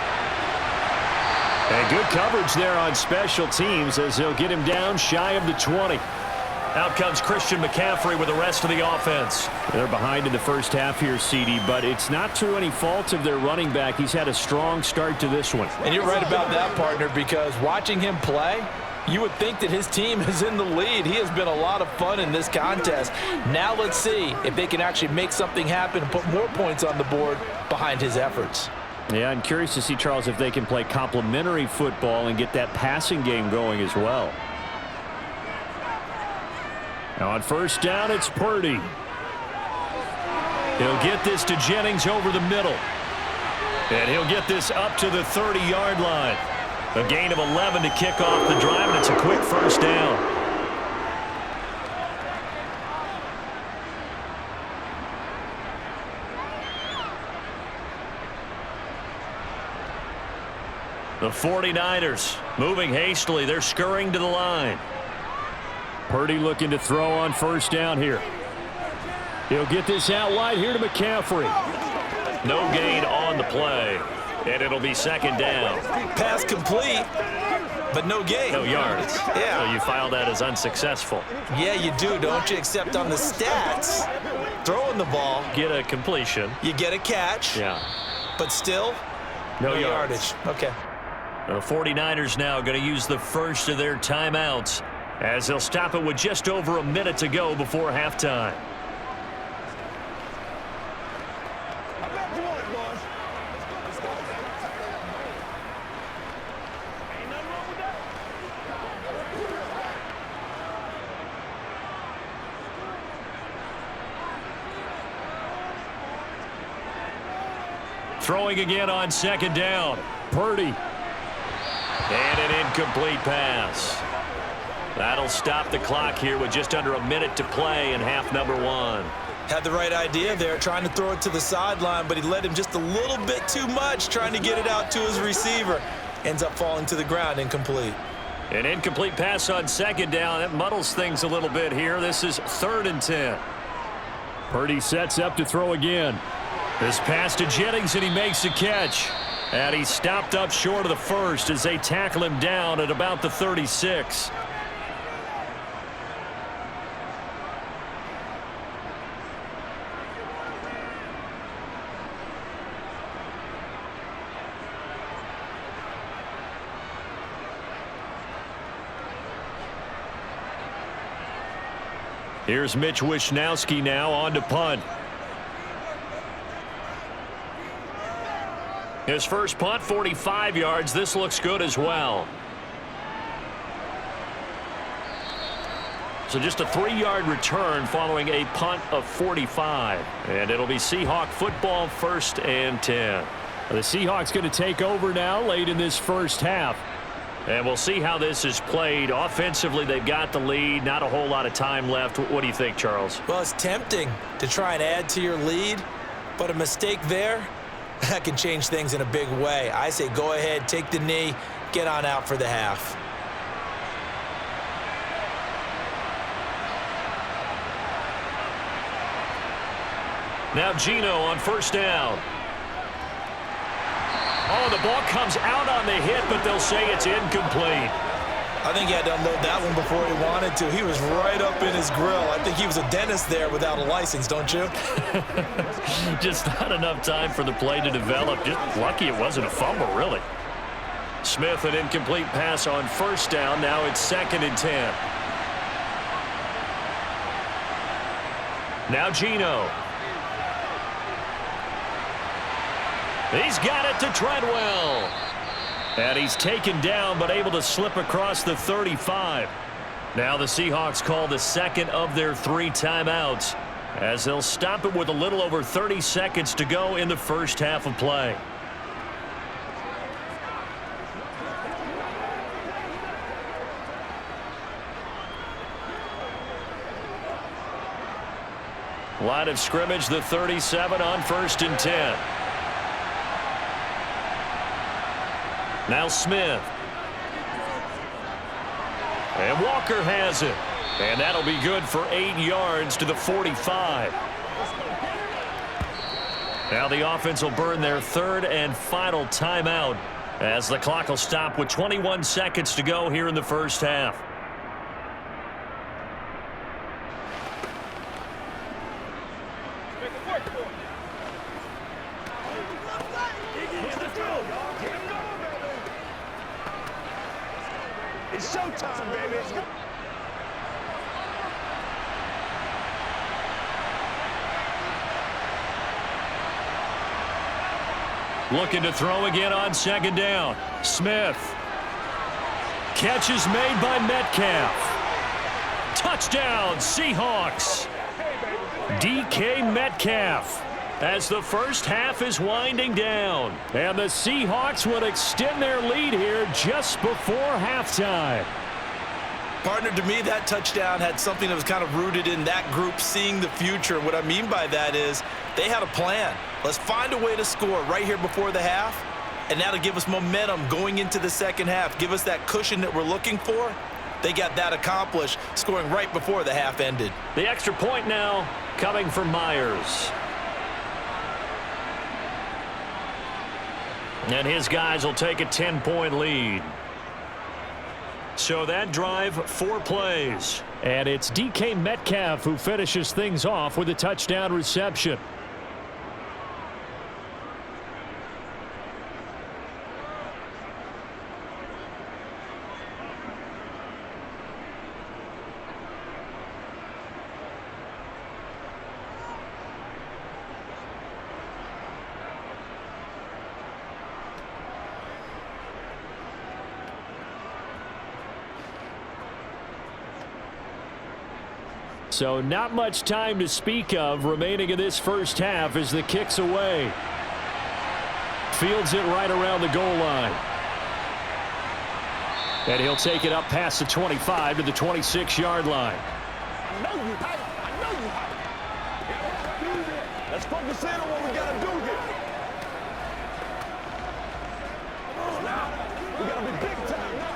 And good coverage there on special teams as they'll get him down shy of the 20. Out comes Christian McCaffrey with the rest of the offense. They're behind in the first half here, CD, but it's not through any fault of their running back. He's had a strong start to this one. And you're right about that, partner, because watching him play, you would think that his team is in the lead. He has been a lot of fun in this contest. Now let's see if they can actually make something happen and put more points on the board behind his efforts. Yeah, I'm curious to see, Charles, if they can play complementary football and get that passing game going as well. Now on first down, it's Purdy. He'll get this to Jennings over the middle. And he'll get this up to the 30-yard line. A gain of 11 to kick off the drive, and it's a quick first down. The 49ers moving hastily. They're scurrying to the line. Purdy looking to throw on first down here. He'll get this out wide here to McCaffrey. No gain on the play. And it'll be second down. Pass complete, but no gain. No yards. Yeah. So you file that as unsuccessful. Yeah, you do, don't you? Except on the stats, throwing the ball. Get a completion. You get a catch. Yeah. But still, no yardage. Okay. The 49ers now going to use the first of their timeouts as they'll stop it with just over a minute to go before halftime. Throwing again on second down. Purdy. And an incomplete pass. That'll stop the clock here with just under a minute to play in half number 1. Had the right idea there, trying to throw it to the sideline, but he led him just a little bit too much, trying to get it out to his receiver. Ends up falling to the ground, incomplete. An incomplete pass on second down. That muddles things a little bit here. This is 3rd and 10. Purdy sets up to throw again. This pass to Jennings, and he makes the catch. And he stopped up short of the first as they tackle him down at about the 36. Here's Mitch Wishnowski now on to punt. His first punt, 45 yards. This looks good as well. So just a 3-yard return following a punt of 45. And it'll be Seahawk football, 1st and 10. The Seahawks going to take over now late in this first half. And we'll see how this is played. Offensively, they've got the lead. Not a whole lot of time left. What do you think, Charles? Well, it's tempting to try and add to your lead, but a mistake there, that can change things in a big way. I say go ahead, take the knee, get on out for the half. Now Gino on 1st down. Oh, the ball comes out on the hit, but they'll say it's incomplete. I think he had to unload that one before he wanted to. He was right up in his grill. I think he was a dentist there without a license, don't you? Just not enough time for the play to develop. Just lucky it wasn't a fumble, really. Smith, an incomplete pass on 1st down. Now it's 2nd and 10. Now Gino. He's got it to Treadwell. And he's taken down, but able to slip across the 35. Now the Seahawks call the 2nd of their 3 timeouts, as they'll stop it with a little over 30 seconds to go in the first half of play. Line of scrimmage, the 37 on 1st and 10. Now Smith. And Walker has it. And that'll be good for 8 yards to the 45. Now the offense will burn their 3rd and final timeout, as the clock will stop with 21 seconds to go here in the first half. It's showtime, baby. Looking to throw again on 2nd down. Smith. Catch is made by Metcalf. Touchdown, Seahawks. DK Metcalf, as the first half is winding down. And the Seahawks would extend their lead here just before halftime. Partner, to me, that touchdown had something that was kind of rooted in that group seeing the future. What I mean by that is they had a plan. Let's find a way to score right here before the half, and that'll give us momentum going into the second half. Give us that cushion that we're looking for. They got that accomplished, scoring right before the half ended. The extra point now coming from Myers. And his guys will take a 10-point lead. So that drive, 4 plays. And it's DK Metcalf who finishes things off with a touchdown reception. So not much time to speak of remaining in this first half as the kick's away. Fields it right around the goal line. And he'll take it up past the 25 to the 26-yard line. I know you hype. I know you hype. Let's focus in on what we got to do here. Come on now. We got to be big time now.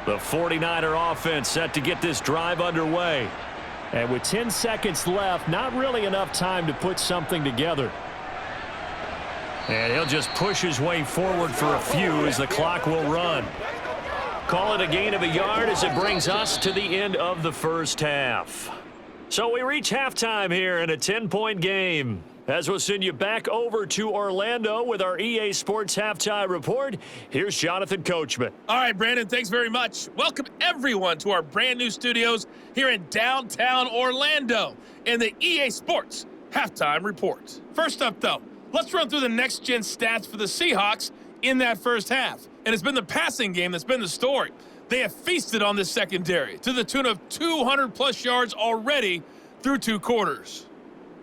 The 49er offense set to get this drive underway. And with 10 seconds left, not really enough time to put something together. And he'll just push his way forward for a few as the clock will run. Call it a gain of a yard as it brings us to the end of the first half. So we reach halftime here in a 10-point game. As we'll send you back over to Orlando with our EA Sports Halftime Report, here's Jonathan Coachman. All right, Brandon, thanks very much. Welcome, everyone, to our brand-new studios here in downtown Orlando in the EA Sports Halftime Report. First up, though, let's run through the next-gen stats for the Seahawks in that first half. And it's been the passing game that's been the story. They have feasted on this secondary to the tune of 200-plus yards already through 2 quarters.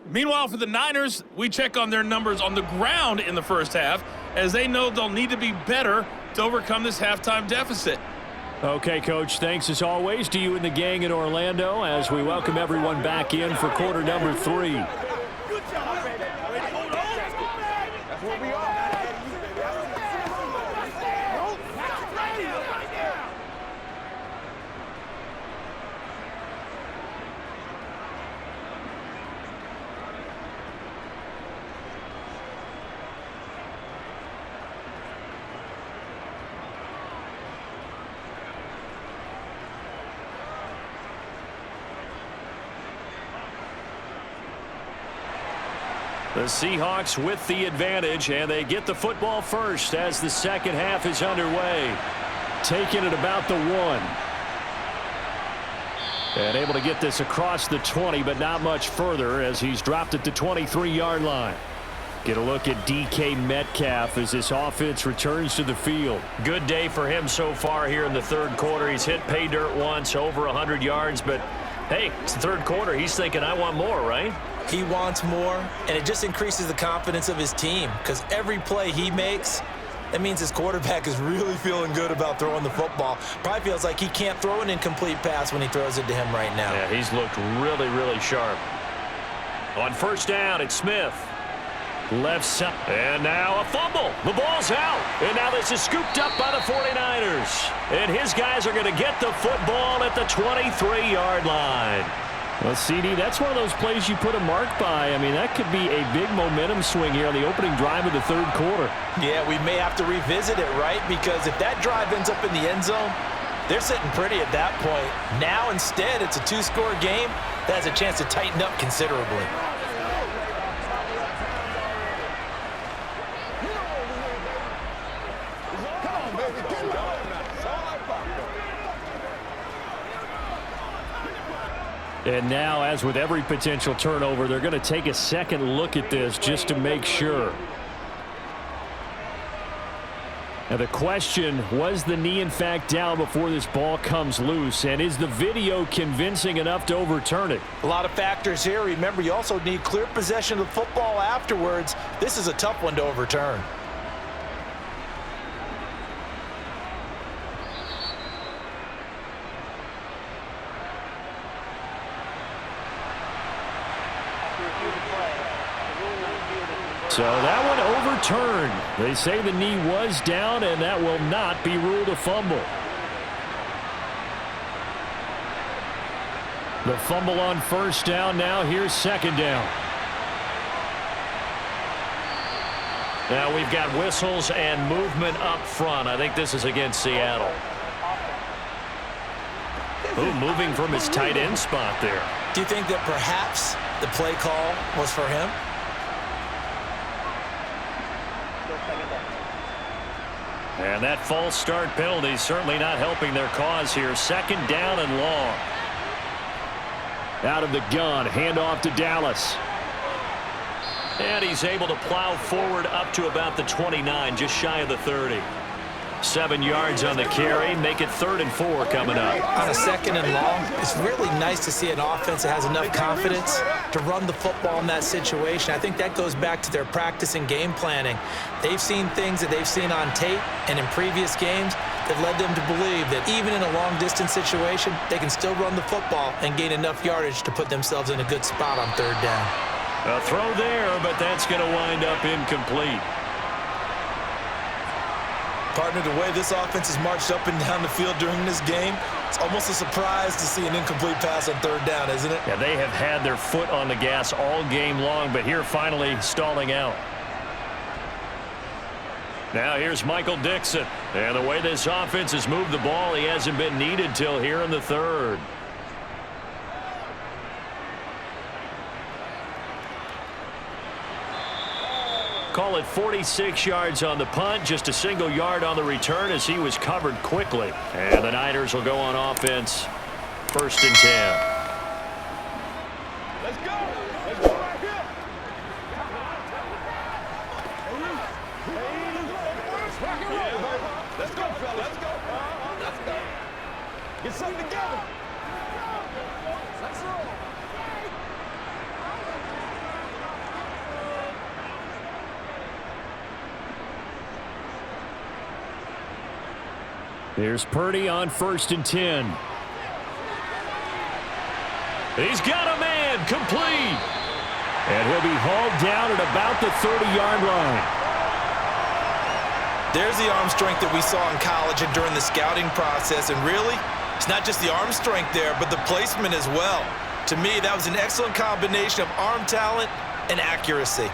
Meanwhile, for the Niners, we check on their numbers on the ground in the first half, as they know they'll need to be better to overcome this halftime deficit. Okay, Coach, thanks as always to you and the gang in Orlando as we welcome everyone back in for quarter number 3. Good job, baby. Hold on. That's where we are. The Seahawks with the advantage, and they get the football first as the second half is underway. Taking it about the 1. And able to get this across the 20, but not much further as he's dropped it to 23-yard line. Get a look at DK Metcalf as this offense returns to the field. Good day for him so far here in the third quarter. He's hit pay dirt once, over 100 yards, but hey, it's the third quarter. He's thinking, I want more, right? He wants more, and it just increases the confidence of his team because every play he makes, that means his quarterback is really feeling good about throwing the football. Probably feels like he can't throw an incomplete pass when he throws it to him right now. Yeah, he's looked really, really sharp. On first down, it's Smith. Left side. And now a fumble. The ball's out. And now this is scooped up by the 49ers. And his guys are going to get the football at the 23-yard line. Well, CD, that's one of those plays you put a mark by. I mean, that could be a big momentum swing here on the opening drive of the third quarter. Yeah, we may have to revisit it, right? Because if that drive ends up in the end zone, they're sitting pretty at that point. Now, instead, it's a 2-score game that has a chance to tighten up considerably. And now, as with every potential turnover, they're going to take a second look at this just to make sure. Now the question, was the knee in fact down before this ball comes loose? And is the video convincing enough to overturn it? A lot of factors here. Remember, you also need clear possession of the football afterwards. This is a tough one to overturn. So that one overturned. They say the knee was down, and that will not be ruled a fumble. The fumble on first down. Now here's second down. Now we've got whistles and movement up front. I think this is against Seattle. Ooh, moving from his tight end spot there. Do you think that perhaps the play call was for him? And that false start penalty certainly not helping their cause here. Second down and long. Out of the gun, handoff to Dallas. And he's able to plow forward up to about the 29, just shy of the 30. 7 yards on the carry, make it 3rd and 4 coming up. On a second and long, it's really nice to see an offense that has enough confidence to run the football in that situation. I think that goes back to their practice and game planning. They've seen things that they've seen on tape and in previous games that led them to believe that even in a long-distance situation, they can still run the football and gain enough yardage to put themselves in a good spot on 3rd down. A throw there, but that's going to wind up incomplete. Partner, the way this offense has marched up and down the field during this game, it's almost a surprise to see an incomplete pass on 3rd down, isn't it? Yeah, they have had their foot on the gas all game long, but here finally stalling out. Now here's Michael Dixon. And the way this offense has moved the ball, he hasn't been needed till here in the 3rd. call it 46 yards on the punt, just a single yard on the return as he was covered quickly. And the Niners will go on offense, 1st and 10. Let's go. Let's go right here. Let's rock and roll, baby. Let's go, fellas. Let's go. Let's go. Get something together. Let's roll. Here's Purdy on 1st and 10. He's got a man, complete. And he'll be hauled down at about the 30-yard line. There's the arm strength that we saw in college and during the scouting process. And really, it's not just the arm strength there, but the placement as well. To me, that was an excellent combination of arm talent and accuracy.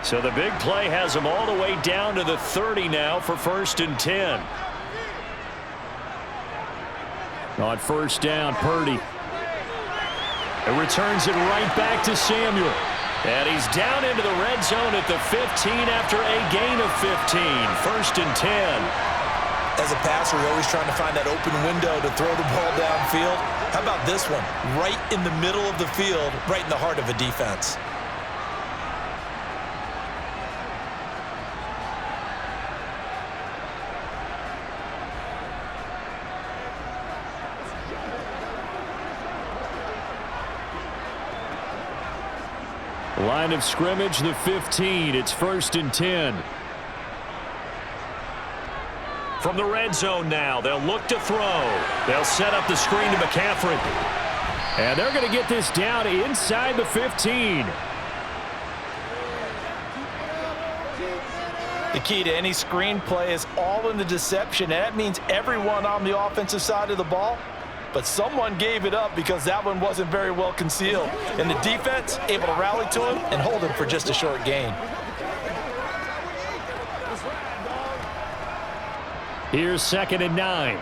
So the big play has him all the way down to the 30 now for 1st and 10. On 1st down, Purdy. It returns it right back to Samuel. And he's down into the red zone at the 15 after a gain of 15. 1st and 10. As a passer, you're always trying to find that open window to throw the ball downfield. How about this one? Right in the middle of the field, right in the heart of a defense. Line of scrimmage, the 15. It's 1st and 10. From the red zone now, they'll look to throw. They'll set up the screen to McCaffrey. And they're going to get this down inside the 15. The key to any screen play is all in the deception, and that means everyone on the offensive side of the ball. But someone gave it up because that one wasn't very well concealed. And the defense able to rally to him and hold him for just a short gain. Here's 2nd and 9.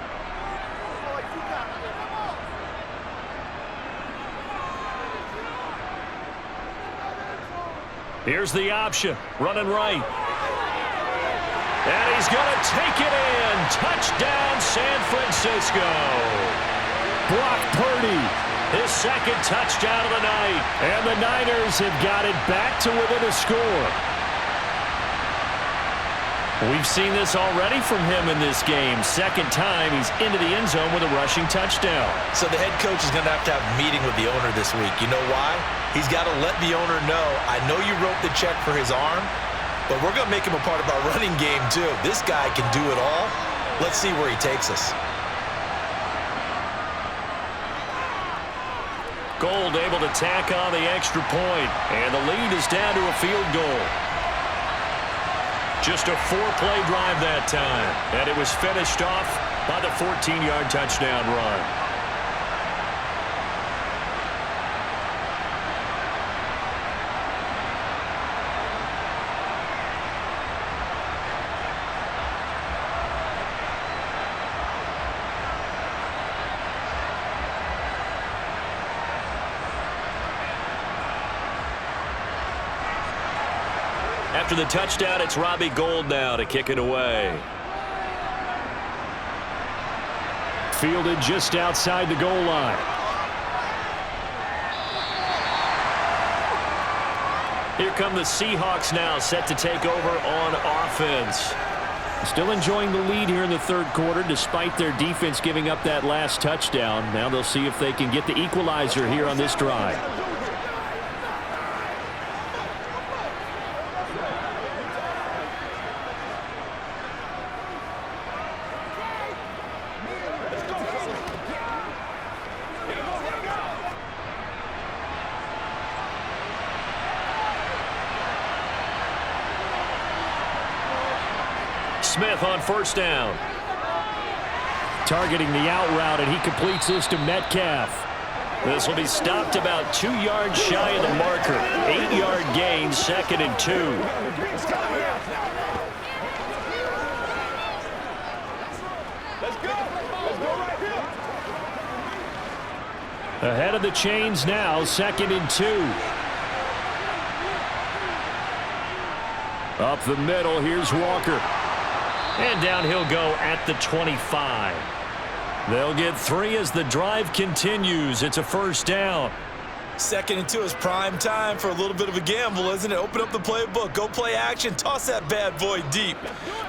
Here's the option, running right. And he's going to take it in. Touchdown, San Francisco. Brock Purdy, His 2nd touchdown of the night. and the Niners have got it back to within a score. We've seen this already from him in this game. 2nd time he's into the end zone with a rushing touchdown. So the head coach is going to have a meeting with the owner this week. You know why? He's got to let the owner know, I know you wrote the check for his arm, but we're going to make him a part of our running game too. This guy can do it all. Let's see where he takes us. Gold able to tack on the extra point, and the lead is down to a field goal. Just a 4-play drive that time, and it was finished off by the 14-yard touchdown run. After the touchdown, it's Robbie Gould now to kick it away. Fielded just outside the goal line. Here come the Seahawks now, set to take over on offense. Still enjoying the lead here in the 3rd quarter, despite their defense giving up that last touchdown. Now they'll see if they can get the equalizer here on this drive. Smith on 1st down. Targeting the out route, and he completes this to Metcalf. This will be stopped about 2 yards shy of the marker. 8-yard gain, 2nd and 2. Ahead of the chains now, 2nd and 2. Up the middle, here's Walker. And down he'll go at the 25. They'll get 3 as the drive continues. It's a first down. 2nd and 2 is prime time for a little bit of a gamble, isn't it? Open up the playbook, go play action, toss that bad boy deep.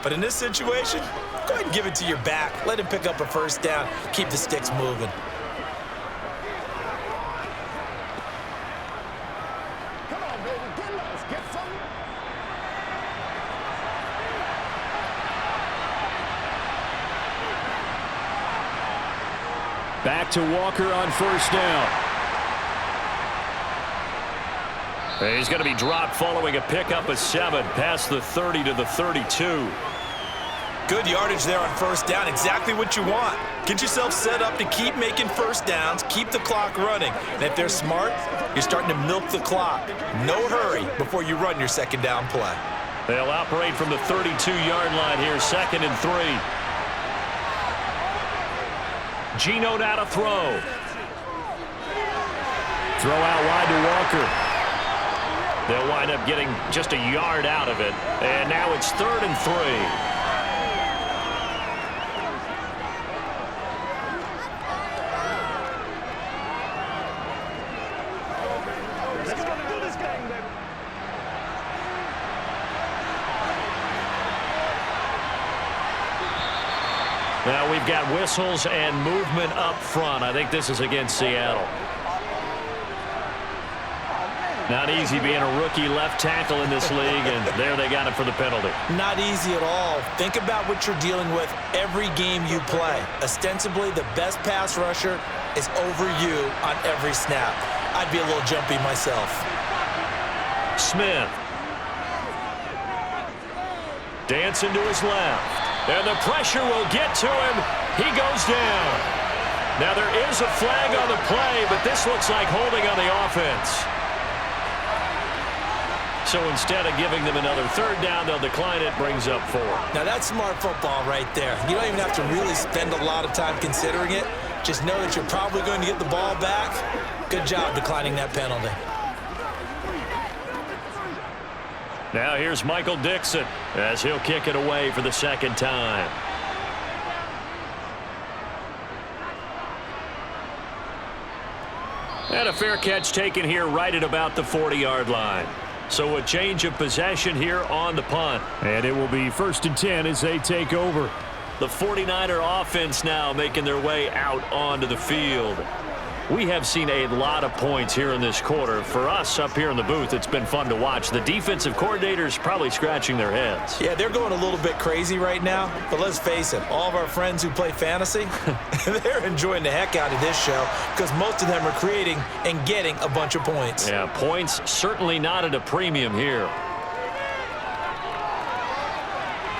But in this situation, go ahead and give it to your back. Let him pick up a first down. Keep the sticks moving. Come on, baby, get loose, get something. Back to Walker on first down. He's going to be dropped following a pickup of 7 past the 30 to the 32. Good yardage there on first down. Exactly what you want. Get yourself set up to keep making first downs, keep the clock running. And if they're smart, you're starting to milk the clock. No hurry before you run your second down play. They'll operate from the 32-yard line here, 2nd and 3. Geno now to throw. Throw out wide to Walker. They'll wind up getting just a yard out of it. And now it's 3rd and 3. Let's go do this game, baby. Now we've got whistles and movement up front. I think this is against Seattle. Not easy being a rookie left tackle in this league, and there they got it for the penalty. Not easy at all. Think about what you're dealing with every game you play. Ostensibly, the best pass rusher is over you on every snap. I'd be a little jumpy myself. Smith. Dancing to his left. And the pressure will get to him. He goes down. Now there is a flag on the play, but this looks like holding on the offense. So instead of giving them another 3rd down, they'll decline it, brings up 4. Now that's smart football right there. You don't even have to really spend a lot of time considering it. Just know that you're probably going to get the ball back. Good job declining that penalty. Now here's Michael Dixon as he'll kick it away for the 2nd time. And a fair catch taken here right at about the 40-yard line. So a change of possession here on the punt. And it will be 1st and 10 as they take over. The 49er offense now making their way out onto the field. We have seen a lot of points here in this quarter. For us up here in the booth, it's been fun to watch. The defensive coordinators probably scratching their heads. Yeah, they're going a little bit crazy right now. But let's face it, all of our friends who play fantasy, they're enjoying the heck out of this show because most of them are creating and getting a bunch of points. Yeah, points certainly not at a premium here.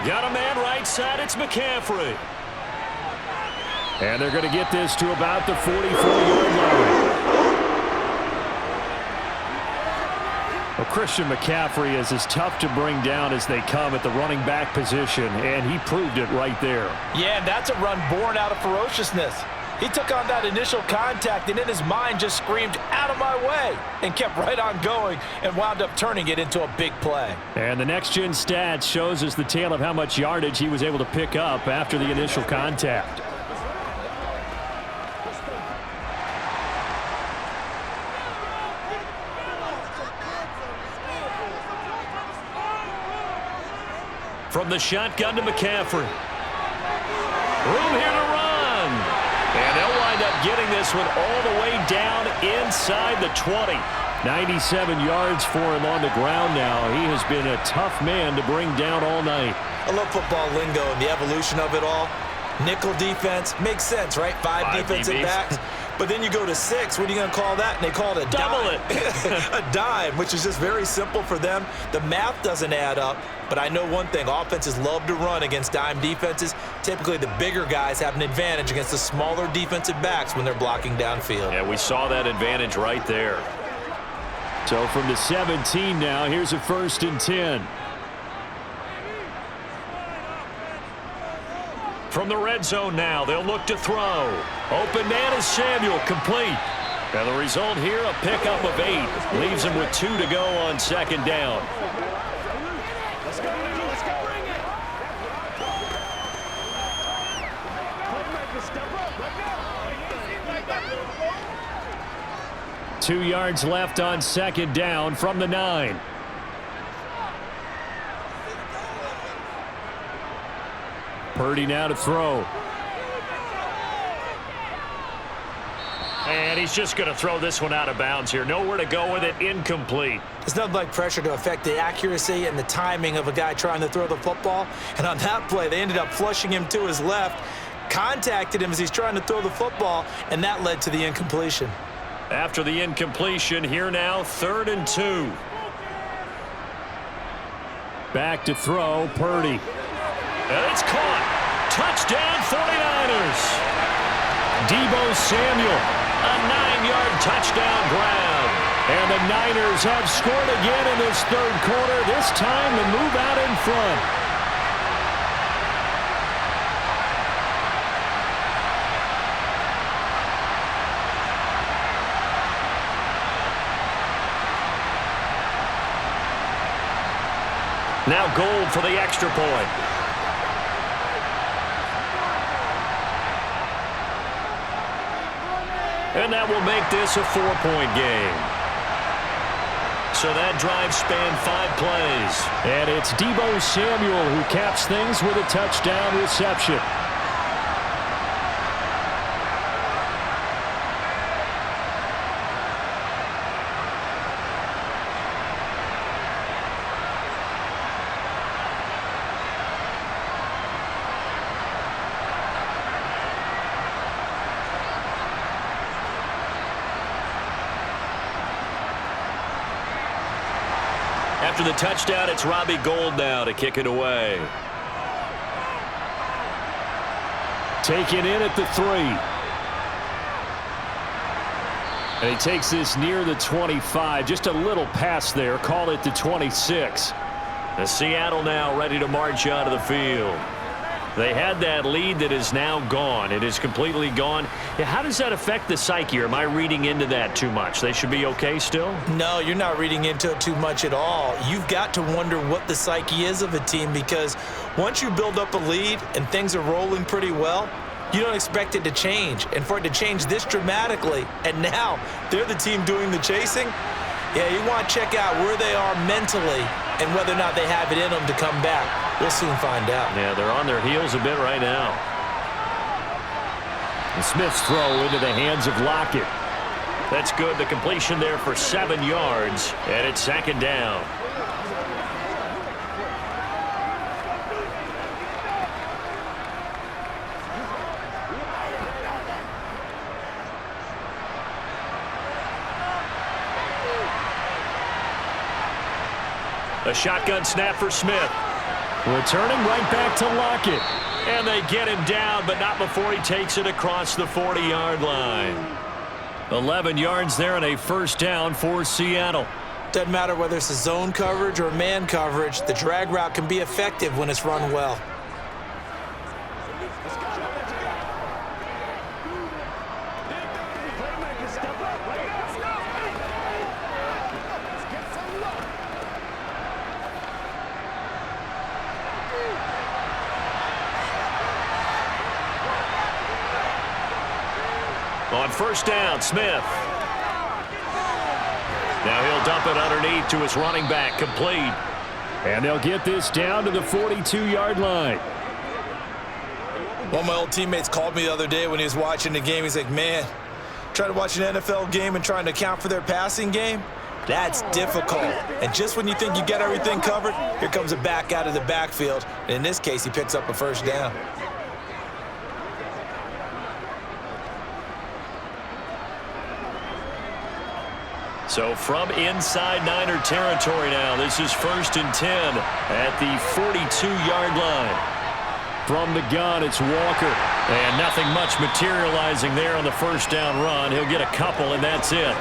Got a man right side. It's McCaffrey. And they're going to get this to about the 44-yard line. Well, Christian McCaffrey is as tough to bring down as they come at the running back position, and he proved it right there. Yeah, and that's a run born out of ferociousness. He took on that initial contact, and in his mind just screamed, "Out of my way," and kept right on going and wound up turning it into a big play. And the next-gen stats shows us the tale of how much yardage he was able to pick up after the initial contact. From the shotgun to McCaffrey. Room here to run. And they'll wind up getting this one all the way down inside the 20. 97 yards for him on the ground now. He has been a tough man to bring down all night. I love football lingo and the evolution of it all. Nickel defense makes sense, right? Five defensive DBs. backs. But then you go to 6. What are you going to call that? And they call it a Double dime. A dime, which is just very simple for them. The math doesn't add up. But I know one thing. Offenses love to run against dime defenses. Typically, the bigger guys have an advantage against the smaller defensive backs when they're blocking downfield. Yeah, we saw that advantage right there. So from the 17 now, here's a 1st and 10. From the red zone now, they'll look to throw. Open man is Samuel, complete. And the result here, a pickup of 8. Leaves him with 2 to go on second down. Let's go, let's go. Bring it. Playmaker, step up. Right now. 2 yards left on second down from the 9. Purdy now to throw. And he's just going to throw this one out of bounds here. Nowhere to go with it. Incomplete. It's nothing like pressure to affect the accuracy and the timing of a guy trying to throw the football. And on that play, they ended up flushing him to his left, contacted him as he's trying to throw the football, and that led to the incompletion. After the incompletion, here now, 3rd and 2. Back to throw, Purdy. And it's caught. Touchdown, 49ers. Deebo Samuel. A 9-yard touchdown grab. And the Niners have scored again in this 3rd quarter, this time to move out in front. Now Gold for the extra point. And that will make this a 4-point game. So that drive spanned 5 plays. And it's Deebo Samuel who caps things with a touchdown reception. After the touchdown, it's Robbie Gould now to kick it away. Taken in at the 3. And he takes this near the 25. Just a little pass there. Call it the 26. The Seattle now ready to march out of the field. They had that lead that is now gone. It is completely gone. Yeah, how does that affect the psyche? Or am I reading into that too much? They should be okay still? No, you're not reading into it too much at all. You've got to wonder what the psyche is of a team, because once you build up a lead and things are rolling pretty well, you don't expect it to change. And for it to change this dramatically, and now they're the team doing the chasing, yeah, you want to check out where they are mentally and whether or not they have it in them to come back. We'll soon find out. Yeah, they're on their heels a bit right now. And Smith's throw into the hands of Lockett. That's good. The completion there for 7 yards, and it's 2nd down. A shotgun snap for Smith. Returning right back to Lockett. And they get him down, but not before he takes it across the 40-yard line. 11 yards there and a 1st down for Seattle. Doesn't matter whether it's a zone coverage or man coverage, the drag route can be effective when it's run well. On 1st down, Smith. Now he'll dump it underneath to his running back, complete. And they'll get this down to the 42-yard line. One of my old teammates called me the other day when he was watching the game. He's like, man, trying to watch an NFL game and trying to account for their passing game, that's difficult. And just when you think you get everything covered, here comes a back out of the backfield. And in this case, he picks up a 1st down. So from inside Niner territory now, this is 1st and 10 at the 42-yard line. From the gun, it's Walker. And nothing much materializing there on the 1st down run. He'll get a couple, and that's it.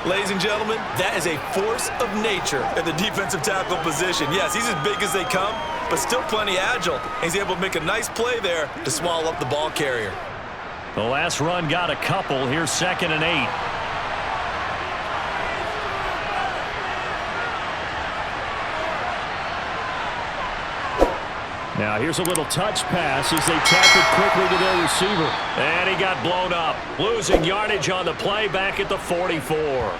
Ladies and gentlemen, that is a force of nature at the defensive tackle position. Yes, he's as big as they come, but still plenty agile. He's able to make a nice play there to swallow up the ball carrier. The last run got a couple. Here's 2nd and 8. Now here's a little touch pass as they tap it quickly to their receiver. And he got blown up. Losing yardage on the play back at the 44.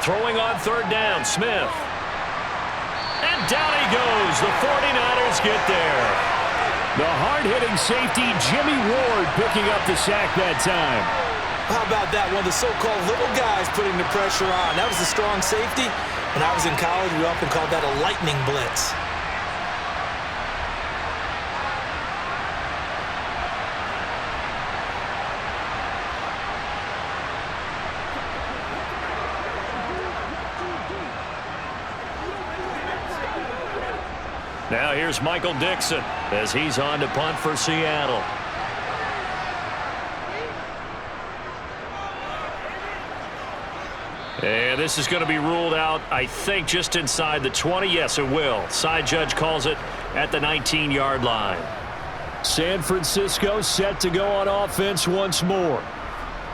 Throwing on third down, Smith. And down he goes. The 49ers get there. The hard-hitting safety, Jimmy Ward, picking up the sack that time. How about that? One of the so-called little guys putting the pressure on. That was the strong safety. When I was in college, we often called that a lightning blitz. Now here's Michael Dixon as he's on to punt for Seattle. And this is going to be ruled out, I think, just inside the 20. Yes, it will. Side judge calls it at the 19-yard line. San Francisco set to go on offense once more.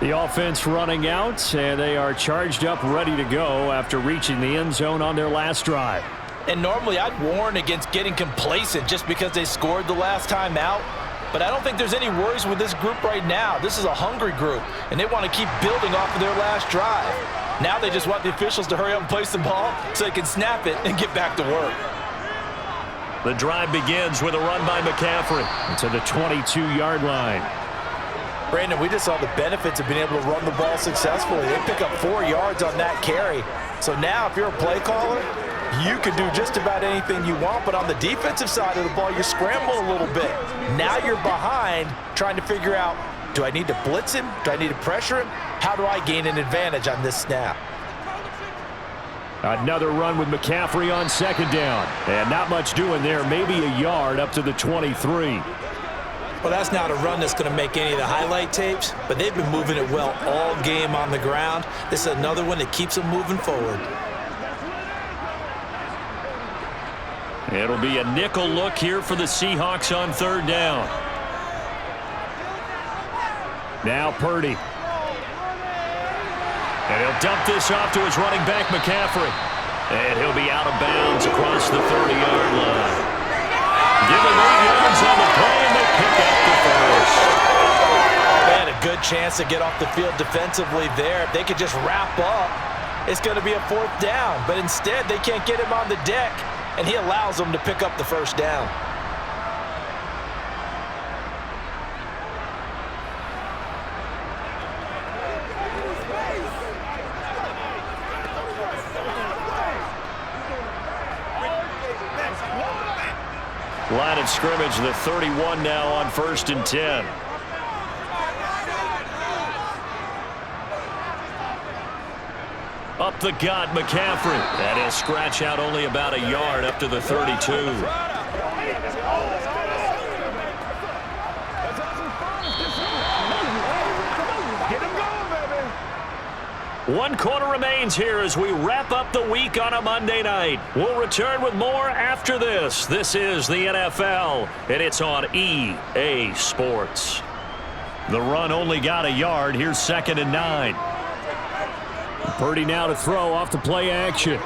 The offense running out, and they are charged up, ready to go after reaching the end zone on their last drive. And normally I'd warn against getting complacent just because they scored the last time out. But I don't think there's any worries with this group right now. This is a hungry group, and they want to keep building off of their last drive. Now they just want the officials to hurry up and place the ball so they can snap it and get back to work. The drive begins with a run by McCaffrey to the 22-yard line. Brandon, we just saw the benefits of being able to run the ball successfully. They pick up 4 yards on that carry. So now if you're a play caller, you can do just about anything you want, but on the defensive side of the ball, you scramble a little bit. Now you're behind trying to figure out, do I need to blitz him? Do I need to pressure him? How do I gain an advantage on this snap? Another run with McCaffrey on second down. And not much doing there, maybe a yard up to the 23. Well, that's not a run that's going to make any of the highlight tapes, but they've been moving it well all game on the ground. This is another one that keeps them moving forward. It'll be a nickel look here for the Seahawks on third down. Now Purdy. And he'll dump this off to his running back, McCaffrey. And he'll be out of bounds across the 30-yard line. Given 8 yards on the play, and they pick up the first. They had a good chance to get off the field defensively there. If they could just wrap up, it's going to be a 4th down. But instead, they can't get him on the deck, and he allows them to pick up the first down. Line of scrimmage, the 31 now on 1st and 10. Up the gut, McCaffrey. And he'll scratch out only about a yard up to the 32. One quarter remains here as we wrap up the week on a Monday night. We'll return with more after this. This is the NFL, and it's on EA Sports. The run only got a yard. Here's 2nd and 9. Purdy now to throw off the play action.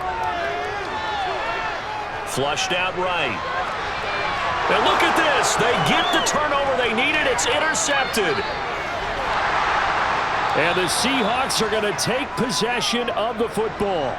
Flushed out right. And look at this. They get the turnover they needed. It's intercepted. And the Seahawks are going to take possession of the football.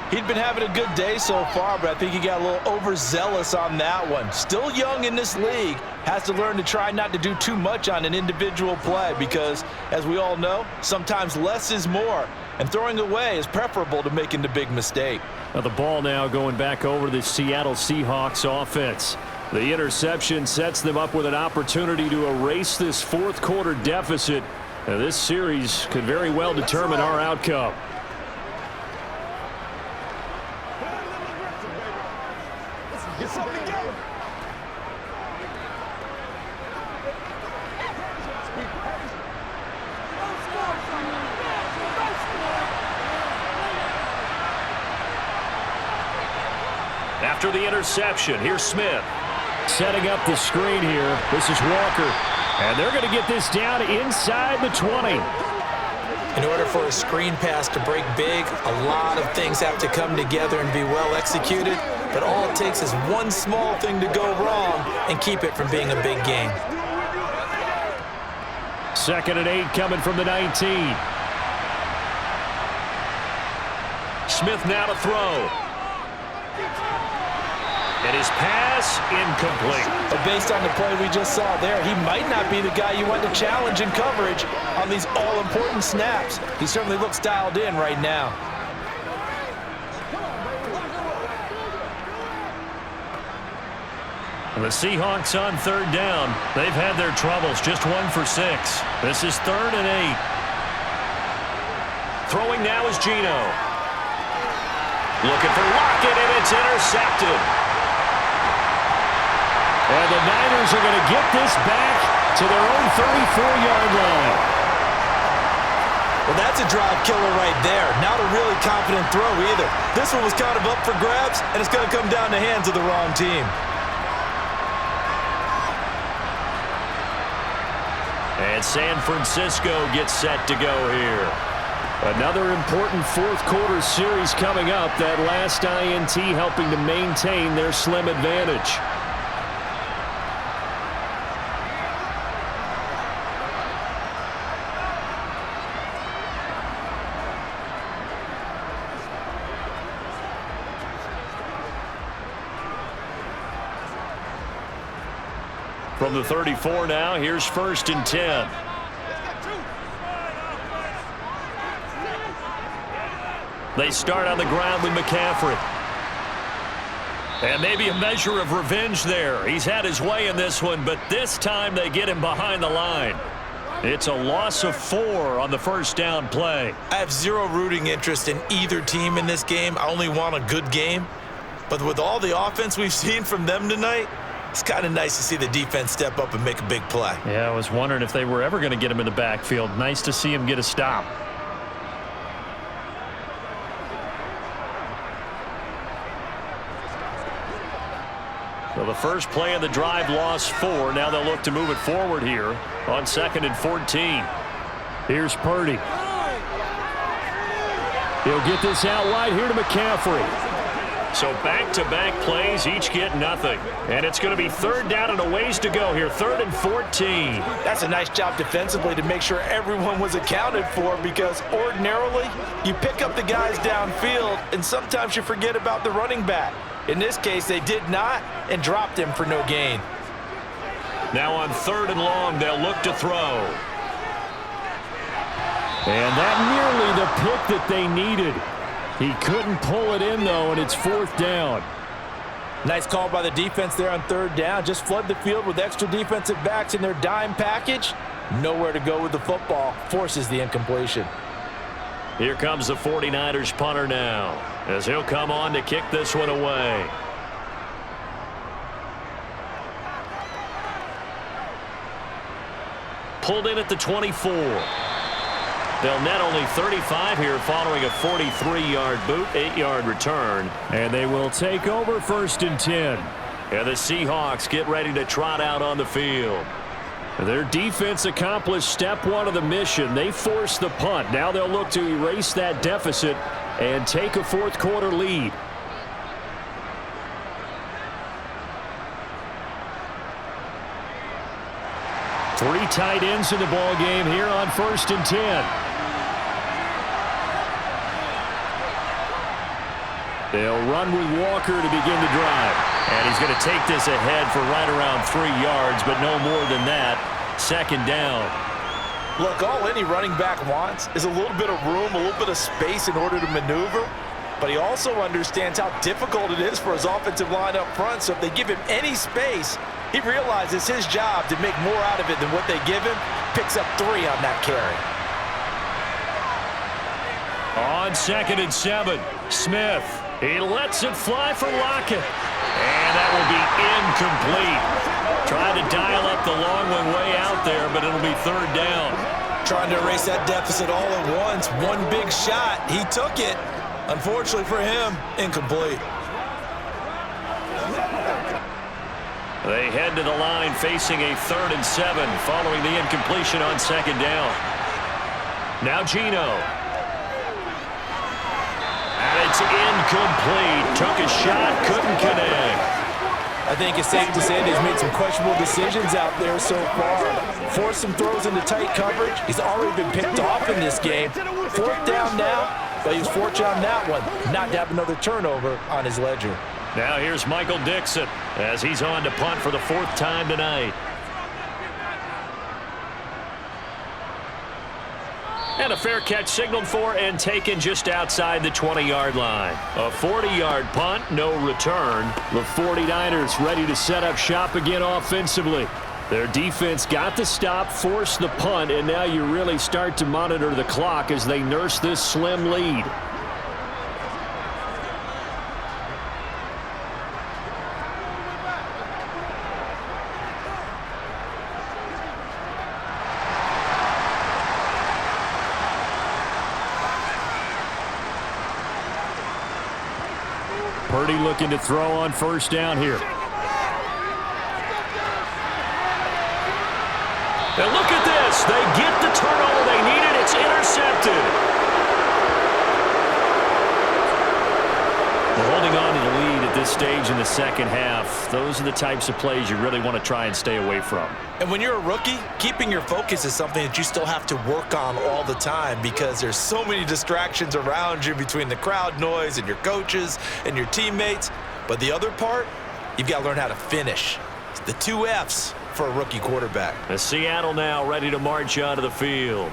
He'd been having a good day so far, but I think he got a little overzealous on that one. Still young in this league, has to learn to try not to do too much on an individual play because, as we all know, sometimes less is more, and throwing away is preferable to making the big mistake. Now the ball now going back over the Seattle Seahawks offense. The interception sets them up with an opportunity to erase this 4th quarter deficit. Now this series could very well determine our outcome. Get something together. After the interception, here's Smith. Setting up the screen here. This is Walker. And they're going to get this down inside the 20. In order for a screen pass to break big, a lot of things have to come together and be well executed. But all it takes is one small thing to go wrong and keep it from being a big game. 2nd and 8 coming from the 19. Smith now to throw. And his pass incomplete. But based on the play we just saw there, he might not be the guy you want to challenge in coverage on these all-important snaps. He certainly looks dialed in right now. The Seahawks on 3rd down. They've had their troubles, just 1 for 6. This is 3rd and 8. Throwing now is Geno. Looking for Lockett, and it's intercepted. And the Niners are going to get this back to their own 34-yard line. Well, that's a drive killer right there. Not a really confident throw either. This one was kind of up for grabs, and it's going to come down the hands of the wrong team. And San Francisco gets set to go here. Another important 4th quarter series coming up. That last INT helping to maintain their slim advantage. From the 34 now, here's 1st and 10. They start on the ground with McCaffrey. And maybe a measure of revenge there. He's had his way in this one, but this time they get him behind the line. It's a loss of 4 on the 1st down play. I have zero rooting interest in either team in this game. I only want a good game. But with all the offense we've seen from them tonight, it's kind of nice to see the defense step up and make a big play. Yeah, I was wondering if they were ever going to get him in the backfield. Nice to see him get a stop. So the first play of the drive lost 4. Now they'll look to move it forward here on 2nd and 14. Here's Purdy. He'll get this out wide here to McCaffrey. So back-to-back plays, each get nothing. And it's going to be 3rd down and a ways to go here, 3rd and 14. That's a nice job defensively to make sure everyone was accounted for, because ordinarily you pick up the guys downfield and sometimes you forget about the running back. In this case, they did not and dropped him for no gain. Now on 3rd and long, they'll look to throw. And that nearly the pick that they needed. He couldn't pull it in, though, and it's 4th down. Nice call by the defense there on 3rd down. Just flood the field with extra defensive backs in their dime package. Nowhere to go with the football. Forces the incompletion. Here comes the 49ers punter now, as he'll come on to kick this one away. Pulled in at the 24. They'll net only 35 here following a 43-yard boot, 8-yard return. And they will take over 1st and 10. And the Seahawks get ready to trot out on the field. Their defense accomplished step 1 of the mission. They forced the punt. Now they'll look to erase that deficit and take a 4th quarter lead. Three tight ends in the ball game here on 1st and 10. They'll run with Walker to begin the drive. And he's going to take this ahead for right around 3 yards, but no more than that. 2nd down. Look, all any running back wants is a little bit of room, a little bit of space in order to maneuver. But he also understands how difficult it is for his offensive line up front. So if they give him any space, he realizes his job to make more out of it than what they give him. Picks up 3 on that carry. On 2nd and 7, Smith. He lets it fly for Lockett. And that will be incomplete. Trying to dial up the long one way out there, but it'll be 3rd down. Trying to erase that deficit all at once. One big shot. He took it. Unfortunately for him, incomplete. They head to the line facing a 3rd and 7 following the incompletion on 2nd down. Now Geno. And it's incomplete. Took a shot, couldn't connect. I think it's safe to say that he's made some questionable decisions out there so far. Forced some throws into tight coverage. He's already been picked off in this game. 4th down now, but he was fortunate on that one not to have another turnover on his ledger. Now here's Michael Dixon as he's on to punt for the 4th time tonight. And a fair catch signaled for and taken just outside the 20-yard line. A 40-yard punt, no return. The 49ers ready to set up shop again offensively. Their defense got the stop, forced the punt, and now you really start to monitor the clock as they nurse this slim lead. Purdy looking to throw on 1st down here. And look at this. They get the turnover they needed. It's intercepted. Well, holding on to the lead at this stage in the 2nd half, those are the types of plays you really want to try and stay away from. And when you're a rookie, keeping your focus is something that you still have to work on all the time because there's so many distractions around you between the crowd noise and your coaches and your teammates. But the other part, you've got to learn how to finish. It's the 2 F's for a rookie quarterback. The Seattle now ready to march onto the field.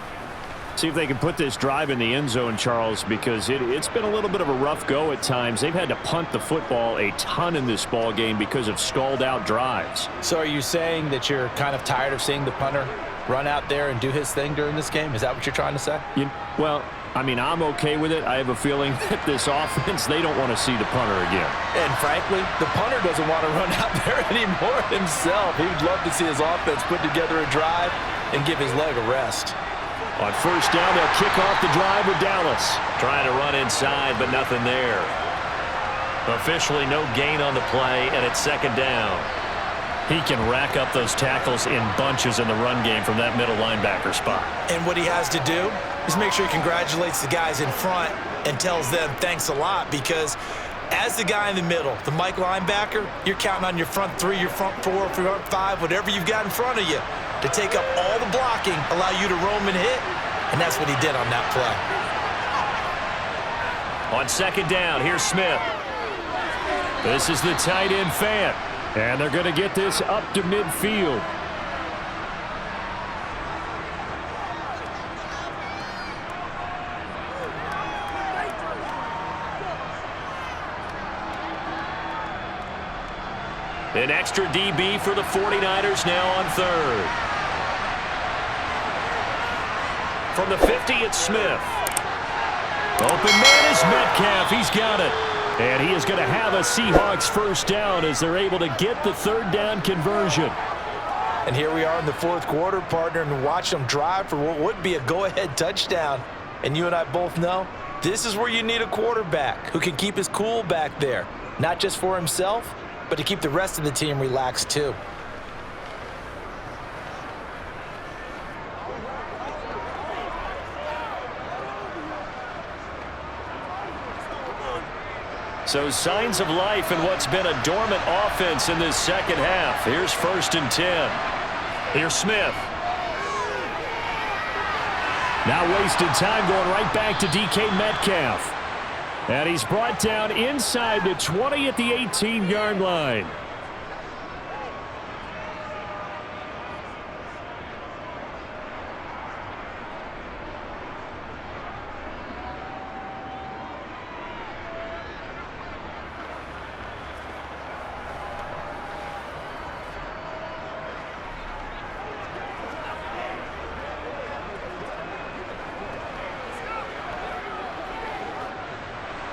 See if they can put this drive in the end zone, Charles, because it's been a little bit of a rough go at times. They've had to punt the football a ton in this ball game because of stalled-out drives. So are you saying that you're kind of tired of seeing the punter run out there and do his thing during this game? Is that what you're trying to say? Well, I mean, I'm okay with it. I have a feeling that this offense, they don't want to see the punter again. And frankly, the punter doesn't want to run out there anymore himself. He would love to see his offense put together a drive and give his leg a rest. On 1st down, they'll kick off the drive with Dallas. Trying to run inside, but nothing there. Officially no gain on the play, and it's 2nd down. He can rack up those tackles in bunches in the run game from that middle linebacker spot. And what he has to do is make sure he congratulates the guys in front and tells them thanks a lot because as the guy in the middle, the Mike linebacker, you're counting on your front 3, your front 4, front 5, whatever you've got in front of you to take up all the blocking, allow you to roam and hit, and that's what he did on that play. On 2nd down, here's Smith. This is the tight end fan, and they're going to get this up to midfield. An extra DB for the 49ers now on 3rd. From the 50, it's Smith. Open man is Metcalf. He's got it. And he is going to have a Seahawks 1st down as they're able to get the 3rd down conversion. And here we are in the 4th quarter, partner, and watch them drive for what would be a go-ahead touchdown. And you and I both know this is where you need a quarterback who can keep his cool back there, not just for himself, but to keep the rest of the team relaxed too. So signs of life in what's been a dormant offense in this 2nd half. Here's 1st and 10. Here's Smith. Now wasted time going right back to DK Metcalf. And he's brought down inside the 20 at the 18-yard line.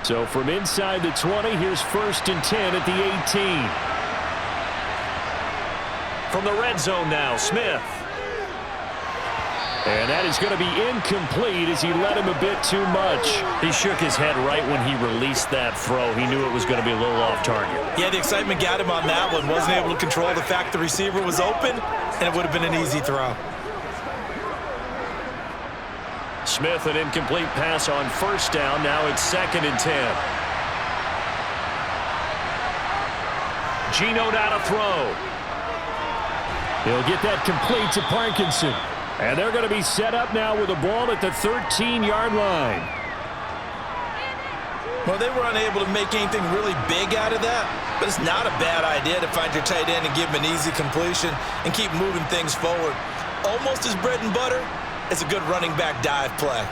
So from inside the 20, here's 1st and 10 at the 18. From the red zone now, Smith. And that is going to be incomplete as he led him a bit too much. He shook his head right when he released that throw. He knew it was going to be a little off target. Yeah, the excitement got him on that one. Wasn't able to control the fact the receiver was open, and it would have been an easy throw. Smith, an incomplete pass on first down. Now it's 2nd and 10. Geno down to throw. He'll get that complete to Parkinson. And they're going to be set up now with the ball at the 13-yard line. Well, they were unable to make anything really big out of that, but it's not a bad idea to find your tight end and give him an easy completion and keep moving things forward. Almost as bread and butter as a good running back dive play.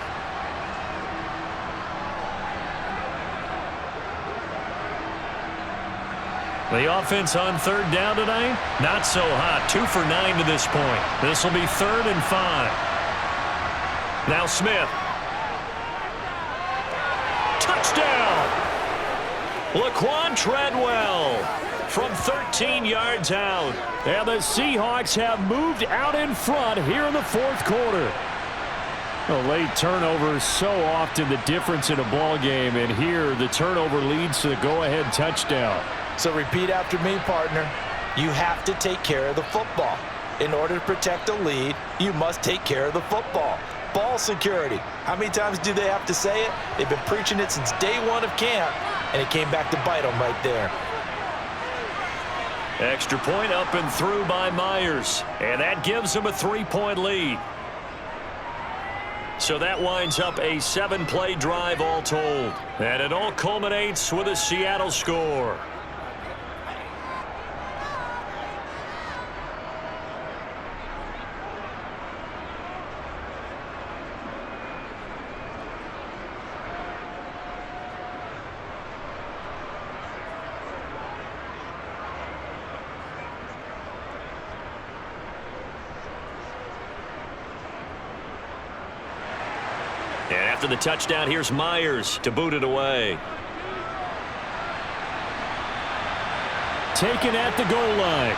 The offense on 3rd down tonight, not so hot. 2 for 9 to this point. This will be 3rd and 5. Now Smith. Touchdown! Laquan Treadwell from 13 yards out. And the Seahawks have moved out in front here in the 4th quarter. A late turnover is so often the difference in a ball game, and here the turnover leads to the go-ahead touchdown. So repeat after me, partner. You have to take care of the football. In order to protect a lead, you must take care of the football. Ball security. How many times do they have to say it? They've been preaching it since day 1 of camp, and it came back to bite them right there. Extra point up and through by Myers. And that gives them a 3-point lead. So that winds up a 7-play drive all told. And it all culminates with a Seattle score. After the touchdown, here's Myers to boot it away. Taken at the goal line.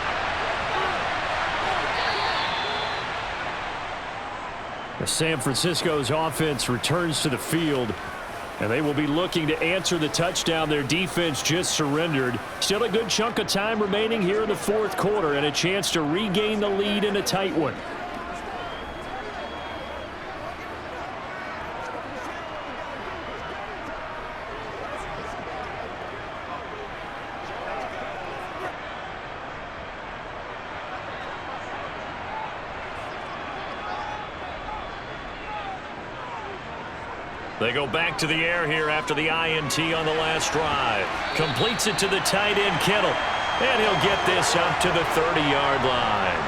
The San Francisco's offense returns to the field, and they will be looking to answer the touchdown their defense just surrendered. Still a good chunk of time remaining here in the 4th quarter, and a chance to regain the lead in a tight one. They go back to the air here after the INT on the last drive. Completes it to the tight end, Kittle. And he'll get this up to the 30-yard line.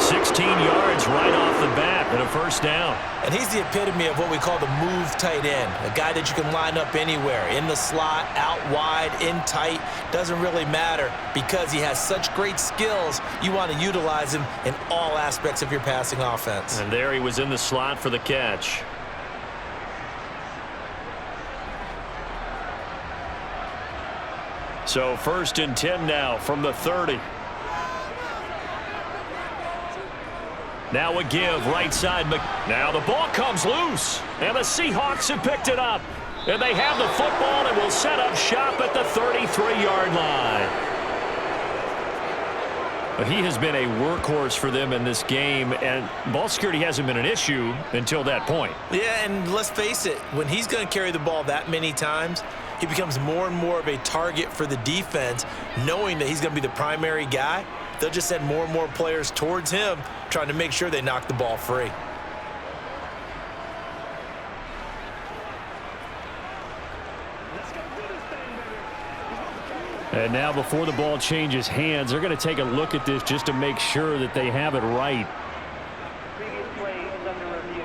16 yards right off the bat and a first down. And he's the epitome of what we call the move tight end, a guy that you can line up anywhere, in the slot, out wide, in tight, doesn't really matter because he has such great skills. You want to utilize him in all aspects of your passing offense. And there he was in the slot for the catch. So 1st and 10 now from the 30. Now a give right side. Now the ball comes loose. And the Seahawks have picked it up. And they have the football and will set up shop at the 33-yard line. He has been a workhorse for them in this game, and ball security hasn't been an issue until that point. Yeah, and let's face it, when he's going to carry the ball that many times, he becomes more and more of a target for the defense, knowing that he's going to be the primary guy. They'll just send more and more players towards him, trying to make sure they knock the ball free. And now before the ball changes hands, they're going to take a look at this just to make sure that they have it right. Previous play is under review.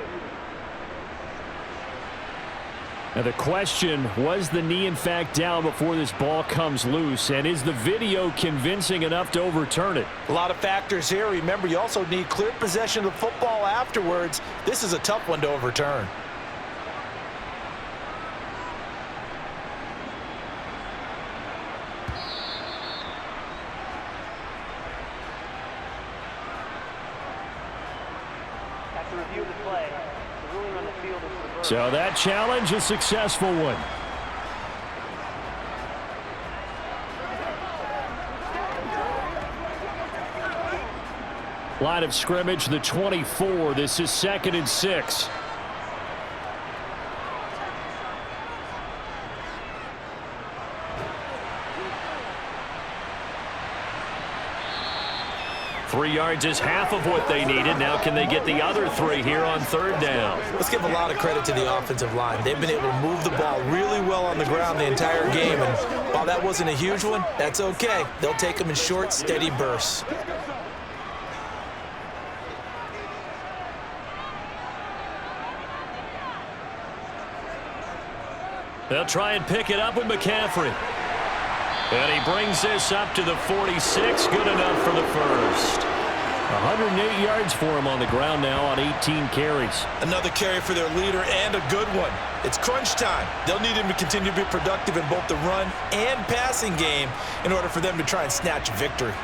Now the question, was the knee in fact down before this ball comes loose? And is the video convincing enough to overturn it? A lot of factors here. Remember, you also need clear possession of the football afterwards. This is a tough one to overturn. After review of the play, the ruling on the field is reversed. So that challenge, a successful one. Line of scrimmage, the 24. This is 2nd and 6. Three yards is half of what they needed. Now can they get the other 3 here on 3rd down? Let's give a lot of credit to the offensive line. They've been able to move the ball really well on the ground the entire game. And while that wasn't a huge one, that's okay. They'll take them in short, steady bursts. They'll try and pick it up with McCaffrey. And he brings this up to the 46. Good enough for the first. 108 yards for him on the ground now on 18 carries. Another carry for their leader and a good one. It's crunch time. They'll need him to continue to be productive in both the run and passing game in order for them to try and snatch victory.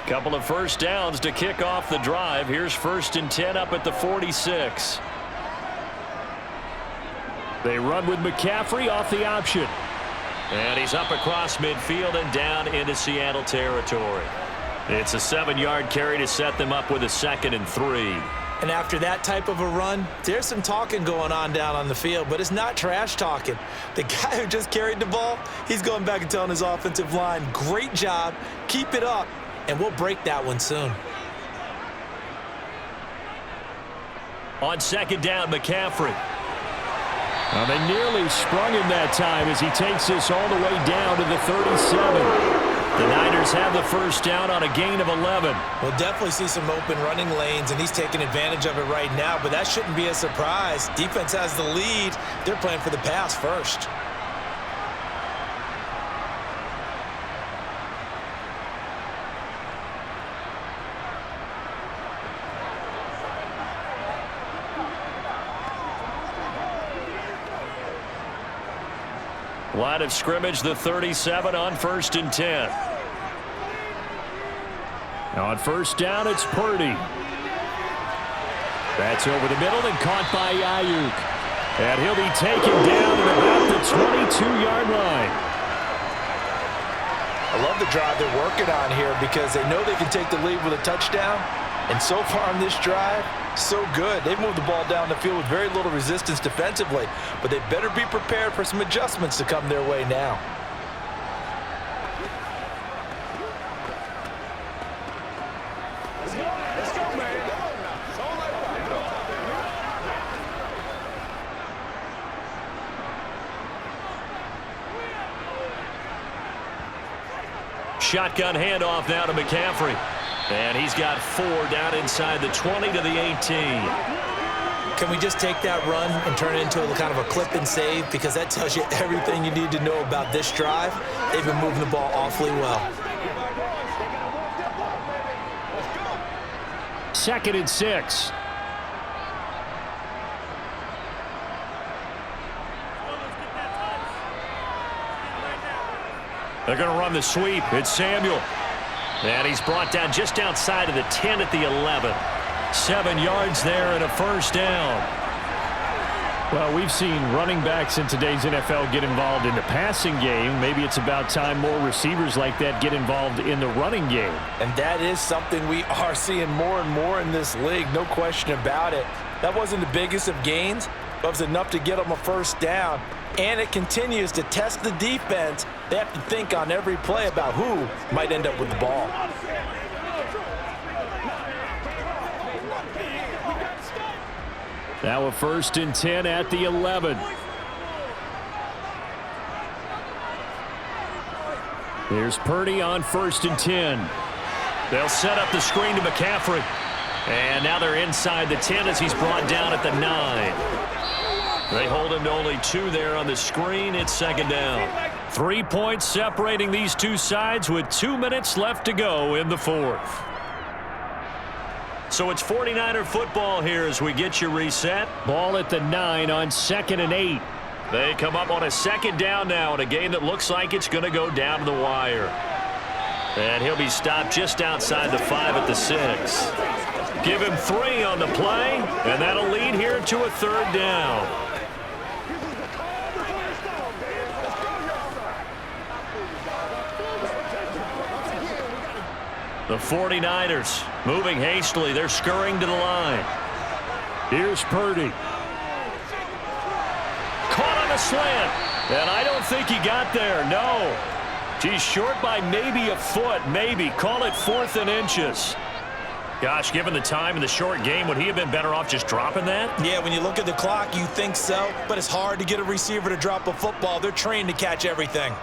Couple of first downs to kick off the drive. Here's 1st and 10 up at the 46. They run with McCaffrey off the option. And he's up across midfield and down into Seattle territory. It's a 7-yard carry to set them up with a 2nd and 3. And after that type of a run, there's some talking going on down on the field, but it's not trash talking. The guy who just carried the ball, he's going back and telling his offensive line, great job, keep it up, and we'll break that one soon. On 2nd down, McCaffrey. Well, they nearly sprung him that time as he takes this all the way down to the 37. The Niners have the first down on a gain of 11. We'll definitely see some open running lanes, and he's taking advantage of it right now, but that shouldn't be a surprise. Defense has the lead. They're playing for the pass first. Line of scrimmage, the 37 on 1st and 10. On 1st down, it's Purdy. That's over the middle and caught by Ayuk. And he'll be taken down at about the 22-yard line. I love the drive they're working on here because they know they can take the lead with a touchdown. And so far on this drive, so good. They've moved the ball down the field with very little resistance defensively, but they better be prepared for some adjustments to come their way now. Let's go, man. Come on now. It's all like that. Shotgun handoff now to McCaffrey. And he's got 4 down inside the 20 to the 18. Can we just take that run and turn it into a kind of a clip and save? Because that tells you everything you need to know about this drive. They've been moving the ball awfully well. 2nd and 6. They're going to run the sweep. It's Samuel. And he's brought down just outside of the 10 at the 11. 7 yards there and a first down. Well, we've seen running backs in today's NFL get involved in the passing game. Maybe it's about time more receivers like that get involved in the running game. And that is something we are seeing more and more in this league, no question about it. That wasn't the biggest of gains, but it was enough to get them a first down. And it continues to test the defense. They have to think on every play about who might end up with the ball. Now a 1st and 10 at the 11. Here's Purdy on 1st and 10. They'll set up the screen to McCaffrey. And now they're inside the 10 as he's brought down at the 9. They hold him to only 2 there on the screen. It's 2nd down. 3 points separating these two sides with 2 minutes left to go in the 4th. So it's 49er football here as we get you reset. Ball at the 9 on 2nd and 8. They come up on a 2nd down now in a game that looks like it's going to go down to the wire. And he'll be stopped just outside the 5 at the 6. Give him 3 on the play, and that'll lead here to a 3rd down. The 49ers moving hastily. They're scurrying to the line. Here's Purdy. Caught on a slant, and I don't think he got there. No. He's short by maybe a foot, maybe. Call it 4th and inches. Gosh, given the time in the short game, would he have been better off just dropping that? Yeah, when you look at the clock, you think so, but it's hard to get a receiver to drop a football. They're trained to catch everything.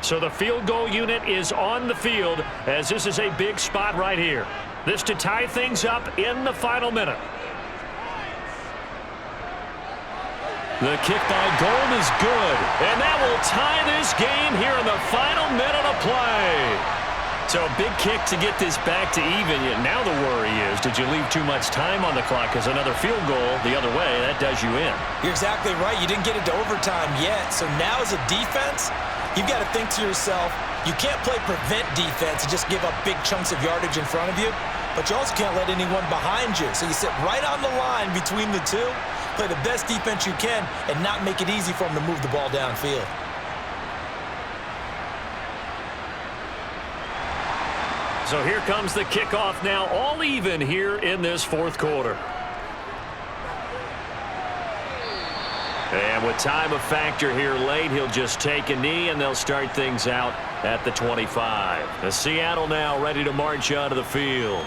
So the field goal unit is on the field as this is a big spot right here. This to tie things up in the final minute. The kick by Gold is good, and that will tie this game here in the final minute of play. So a big kick to get this back to even. Now the worry is, did you leave too much time on the clock? Because another field goal the other way, that does you in. You're exactly right. You didn't get it to overtime yet. So now as a defense, you've got to think to yourself, you can't play prevent defense and just give up big chunks of yardage in front of you, but you also can't let anyone behind you. So you sit right on the line between the two, play the best defense you can, and not make it easy for them to move the ball downfield. So here comes the kickoff now, all even here in this 4th quarter. And with time of factor here late, he'll just take a knee, and they'll start things out at the 25. The Seattle now ready to march onto the field.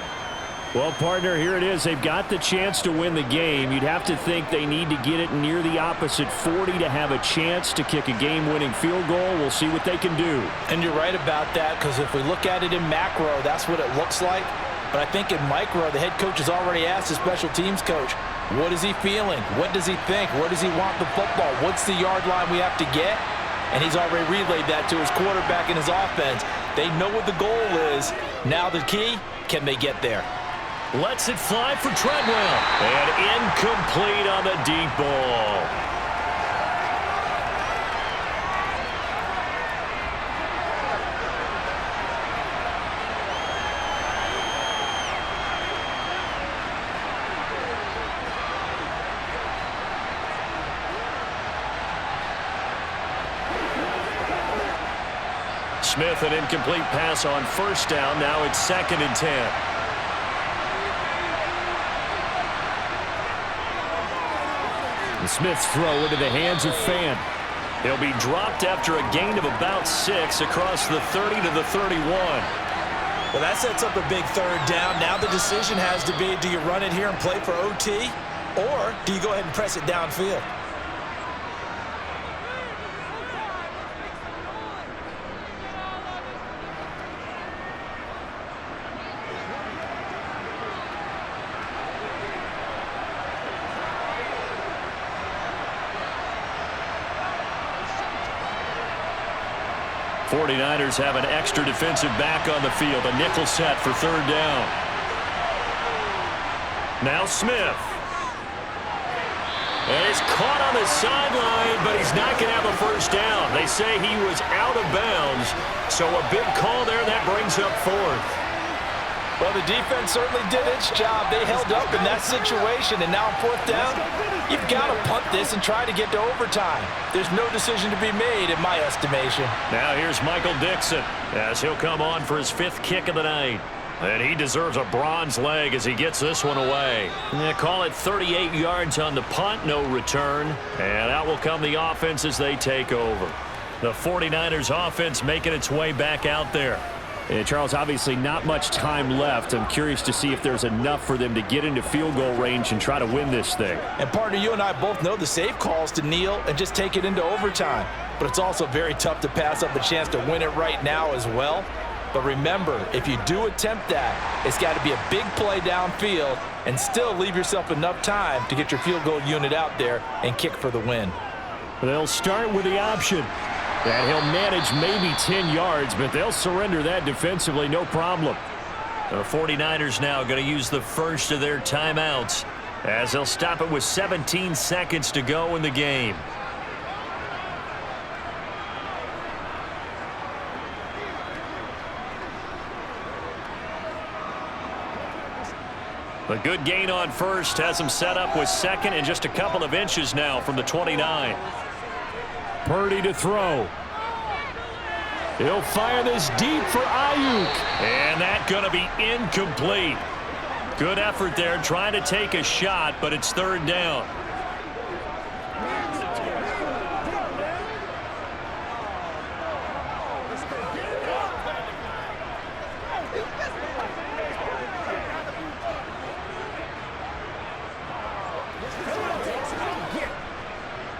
Well, partner, here it is. They've got the chance to win the game. You'd have to think they need to get it near the opposite 40 to have a chance to kick a game-winning field goal. We'll see what they can do. And you're right about that, because if we look at it in macro, that's what it looks like. But I think in micro, the head coach has already asked the special teams coach, what is he feeling? What does he think? Where does he want the football? What's the yard line we have to get? And he's already relayed that to his quarterback and his offense. They know what the goal is. Now the key, can they get there? Lets it fly for Treadwell. And incomplete on the deep ball. Smith, an incomplete pass on 1st down. Now it's 2nd and 10. And Smith's throw into the hands of Fan. He'll be dropped after a gain of about 6 across the 30 to the 31. Well, that sets up a big 3rd down. Now the decision has to be, do you run it here and play for OT, or do you go ahead and press it downfield? '49ers have an extra defensive back on the field. A nickel set for 3rd down. Now Smith. And he's caught on the sideline, but he's not going to have a 1st down. They say he was out of bounds, so a big call there. That brings up 4th. Well, the defense certainly did its job. They held up in that situation, and now on 4th down, you've got to punt this and try to get to overtime. There's no decision to be made, in my estimation. Now here's Michael Dixon as he'll come on for his 5th kick of the night. And he deserves a bronze leg as he gets this one away. They call it 38 yards on the punt, no return. And out will come the offense as they take over. The 49ers offense making its way back out there. And Charles, obviously not much time left. I'm curious to see if there's enough for them to get into field goal range and try to win this thing. And partner, you and I both know the safe calls to kneel and just take it into overtime. But it's also very tough to pass up a chance to win it right now as well. But remember, if you do attempt that, it's got to be a big play downfield and still leave yourself enough time to get your field goal unit out there and kick for the win. They'll start with the option. And he'll manage maybe 10 yards, but they'll surrender that defensively, no problem. The 49ers now going to use the first of their timeouts as they'll stop it with 17 seconds to go in the game. A good gain on first has them set up with second and just a couple of inches now from the 29. Purdy to throw. He'll fire this deep for Ayuk. And that's going to be incomplete. Good effort there trying to take a shot, but it's third down.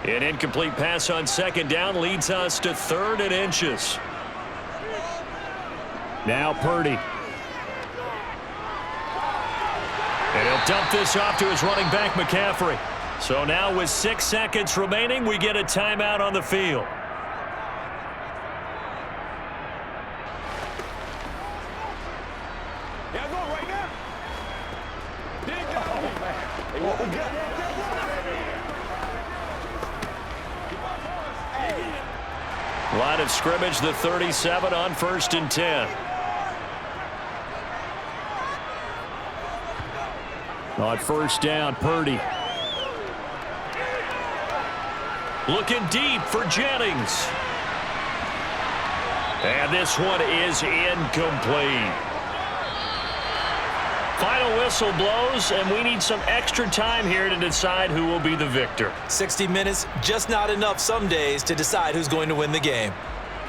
An incomplete pass on second down leads us to third and inches. Now Purdy. And he'll dump this off to his running back, McCaffrey. So now with 6 seconds remaining, we get a timeout on the field. Yeah, go right now. Dig down. Hey, what we got? Line of scrimmage, the 37 on 1st and 10. On first down, Purdy. Looking deep for Jennings. And this one is incomplete. Final whistle blows, and we need some extra time here to decide who will be the victor. 60 minutes, just not enough some days to decide who's going to win the game.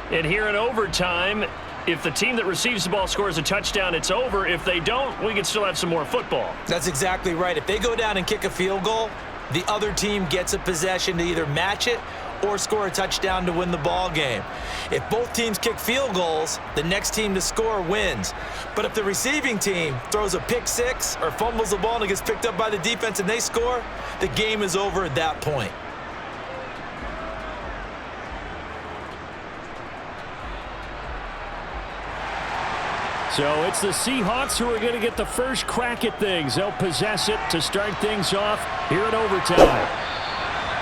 And here in overtime, if the team that receives the ball scores a touchdown, it's over. If they don't, we can still have some more football. That's exactly right. If they go down and kick a field goal, the other team gets a possession to either match it or score a touchdown to win the ball game. If both teams kick field goals, the next team to score wins. But if the receiving team throws a pick six or fumbles the ball and it gets picked up by the defense and they score, the game is over at that point. So it's the Seahawks who are going to get the first crack at things. They'll possess it to start things off here in overtime.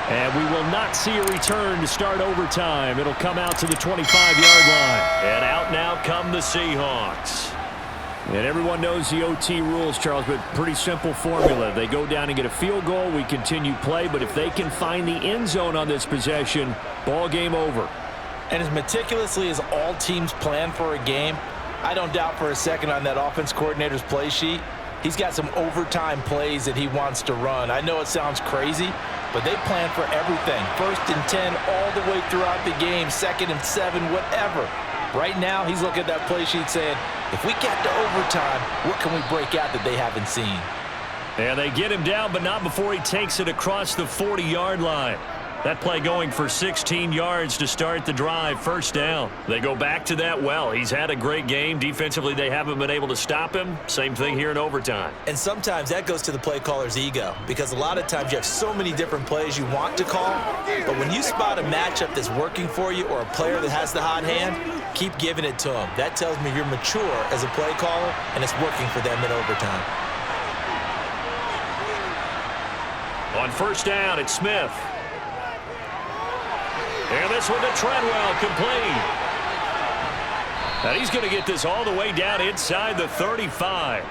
And we will not see a return to start overtime. It'll come out to the 25-yard line. And out now come the Seahawks. And everyone knows the OT rules, Charles, but pretty simple formula. They go down and get a field goal, we continue play, but if they can find the end zone on this possession, ball game over. And as meticulously as all teams plan for a game, I don't doubt for a second on that offense coordinator's play sheet, he's got some overtime plays that he wants to run. I know it sounds crazy, but they plan for everything. 1st and 10 all the way throughout the game, 2nd and 7, whatever. Right now, he's looking at that play sheet saying, if we get to overtime, what can we break out that they haven't seen? And they get him down, but not before he takes it across the 40-yard line. That play going for 16 yards to start the drive, first down. They go back to that well. He's had a great game. Defensively, they haven't been able to stop him. Same thing here in overtime. And sometimes that goes to the play caller's ego, because a lot of times you have so many different plays you want to call, but when you spot a matchup that's working for you or a player that has the hot hand, keep giving it to him. That tells me you're mature as a play caller, and it's working for them in overtime. On first down, it's Smith. And this one to Treadwell, complete. And he's going to get this all the way down inside the 35.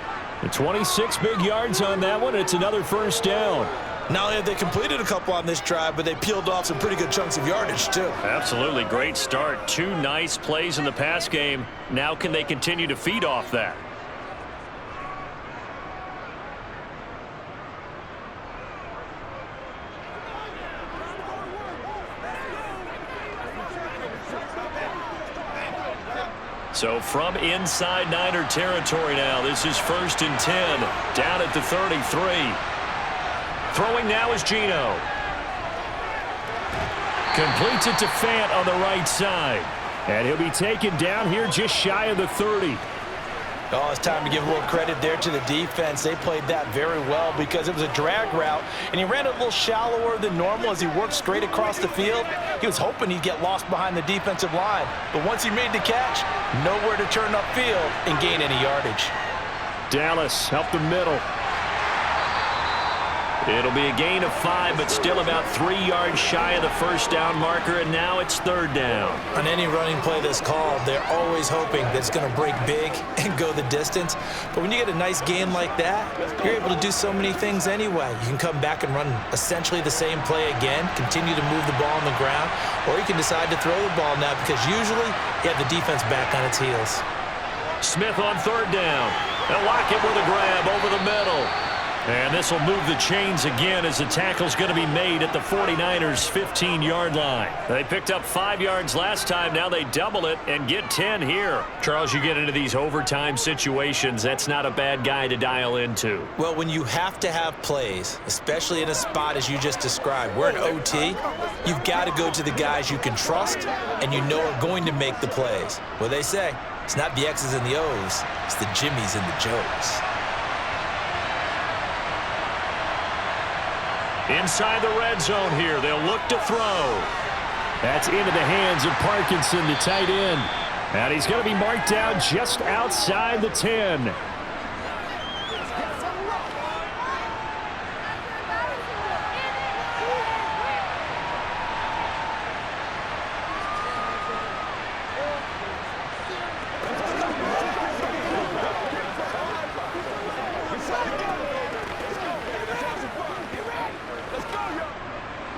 26 big yards on that one. It's another first down. Not only have they completed a couple on this drive, but they peeled off some pretty good chunks of yardage, too. Absolutely great start. 2 nice plays in the pass game. Now can they continue to feed off that? So from inside Niner territory now, this is 1st and 10, down at the 33. Throwing now is Geno. Completes it to Fant on the right side. And he'll be taken down here just shy of the 30. Oh, it's time to give a little credit there to the defense. They played that very well because it was a drag route, and he ran it a little shallower than normal as he worked straight across the field. He was hoping he'd get lost behind the defensive line, but once he made the catch, nowhere to turn upfield and gain any yardage. Dallas up the middle. It'll be a gain of 5, but still about 3 yards shy of the first down marker, and now it's 3rd down. On any running play that's called, they're always hoping that it's going to break big and go the distance. But when you get a nice game like that, you're able to do so many things anyway. You can come back and run essentially the same play again, continue to move the ball on the ground, or you can decide to throw the ball now because usually you have the defense back on its heels. Smith on 3rd down. They'll lock it with a grab over the middle. And this will move the chains again as the tackle's going to be made at the 49ers' 15-yard line. They picked up 5 yards last time. Now they double it and get 10 here. Charles, you get into these overtime situations, that's not a bad guy to dial into. Well, when you have to have plays, especially in a spot as you just described, we're in OT, you've got to go to the guys you can trust and you know are going to make the plays. What they say, it's not the X's and the O's, it's the Jimmies and the Joes. Inside the red zone here, they'll look to throw. That's into the hands of Parkinson, the tight end. And he's going to be marked down just outside the 10.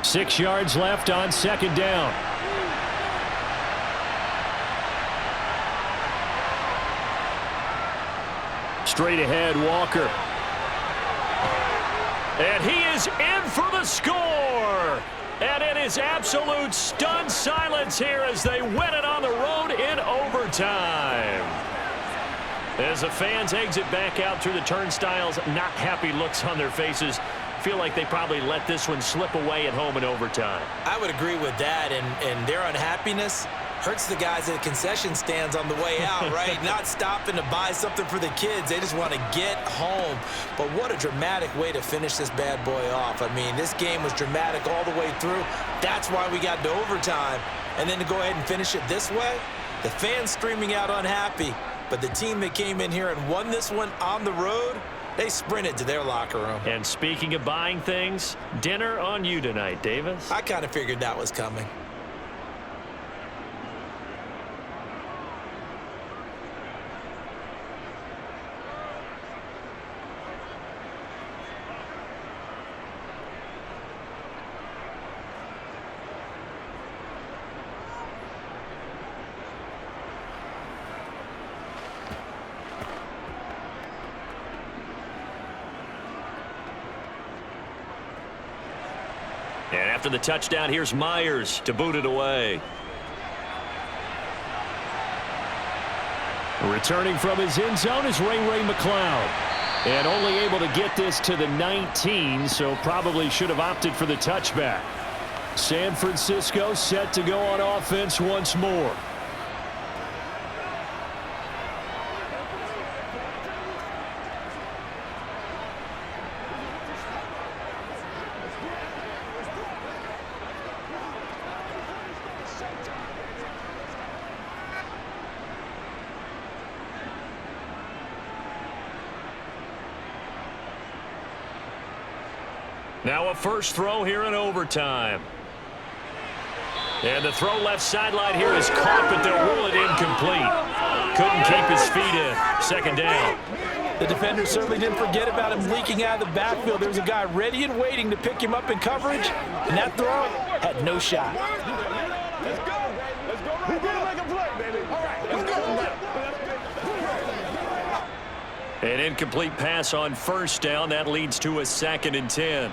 Six yards left on 2nd down. Straight ahead, Walker. And he is in for the score. And it is absolute stunned silence here as they win it on the road in overtime. As the fans exit back out through the turnstiles, not happy looks on their faces. Feel like they probably let this one slip away at home in overtime. I would agree with that, and their unhappiness hurts the guys at the concession stands on the way out, right? Not stopping to buy something for the kids. They just want to get home. But what a dramatic way to finish this bad boy off. I mean, this game was dramatic all the way through. That's why we got to overtime. And then to go ahead and finish it this way, the fans streaming out unhappy. But the team that came in here and won this one on the road, they sprinted to their locker room. And speaking of buying things, dinner on you tonight, Davis. I kind of figured that was coming. And after the touchdown, here's Myers to boot it away. Returning from his end zone is Ray McCloud. And only able to get this to the 19, so probably should have opted for the touchback. San Francisco set to go on offense once more. Now a first throw here in overtime. And the throw left sideline here is caught, but they'll rule it incomplete. Couldn't keep his feet in. 2nd down. The defender certainly didn't forget about him leaking out of the backfield. There was a guy ready and waiting to pick him up in coverage, and that throw had no shot. Let's go. Let's go. We're going to make a play, baby. All right. Let's go. An incomplete pass on first down. That leads to a 2nd and 10.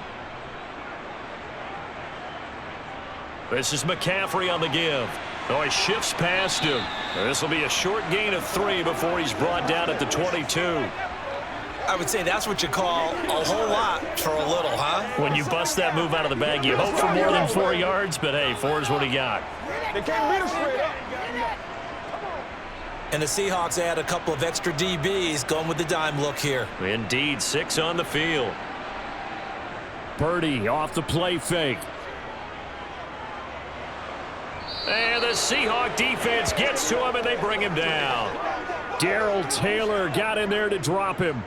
This is McCaffrey on the give. Oh, he shifts past him. This will be a short gain of 3 before he's brought down at the 22. I would say that's what you call a whole lot for a little, huh? When you bust that move out of the bag, you hope for more than 4 yards, but hey, 4 is what he got. They can't beat us straight up. And the Seahawks add a couple of extra DBs going with the dime look here. Indeed, 6 on the field. Purdy off the play fake. And the Seahawk defense gets to him, and they bring him down. Darrell Taylor got in there to drop him.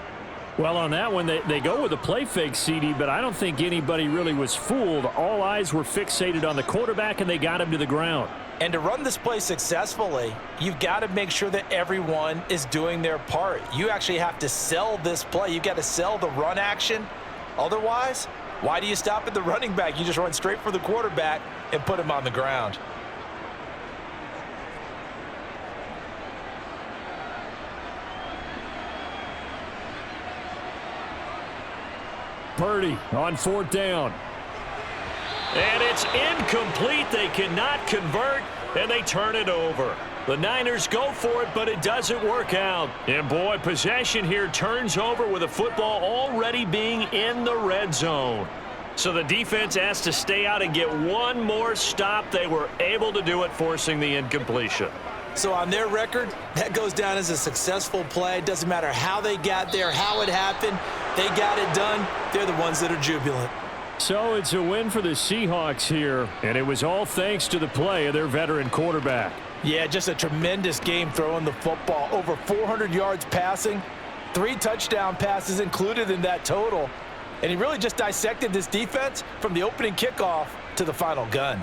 Well, on that one, they go with a play fake, CD, but I don't think anybody really was fooled. All eyes were fixated on the quarterback, and they got him to the ground. And to run this play successfully, you've got to make sure that everyone is doing their part. You actually have to sell this play. You've got to sell the run action. Otherwise, why do you stop at the running back? You just run straight for the quarterback and put him on the ground. Purdy on 4th down. And it's incomplete. They cannot convert, and they turn it over. The Niners go for it, but it doesn't work out. And, boy, possession here turns over with the football already being in the red zone. So the defense has to stay out and get one more stop. They were able to do it, forcing the incompletion. So on their record, that goes down as a successful play. It doesn't matter how they got there, how it happened. They got it done. They're the ones that are jubilant. So it's a win for the Seahawks here, and it was all thanks to the play of their veteran quarterback. Yeah, just a tremendous game throwing the football. Over 400 yards passing, 3 touchdown passes included in that total. And he really just dissected this defense from the opening kickoff to the final gun.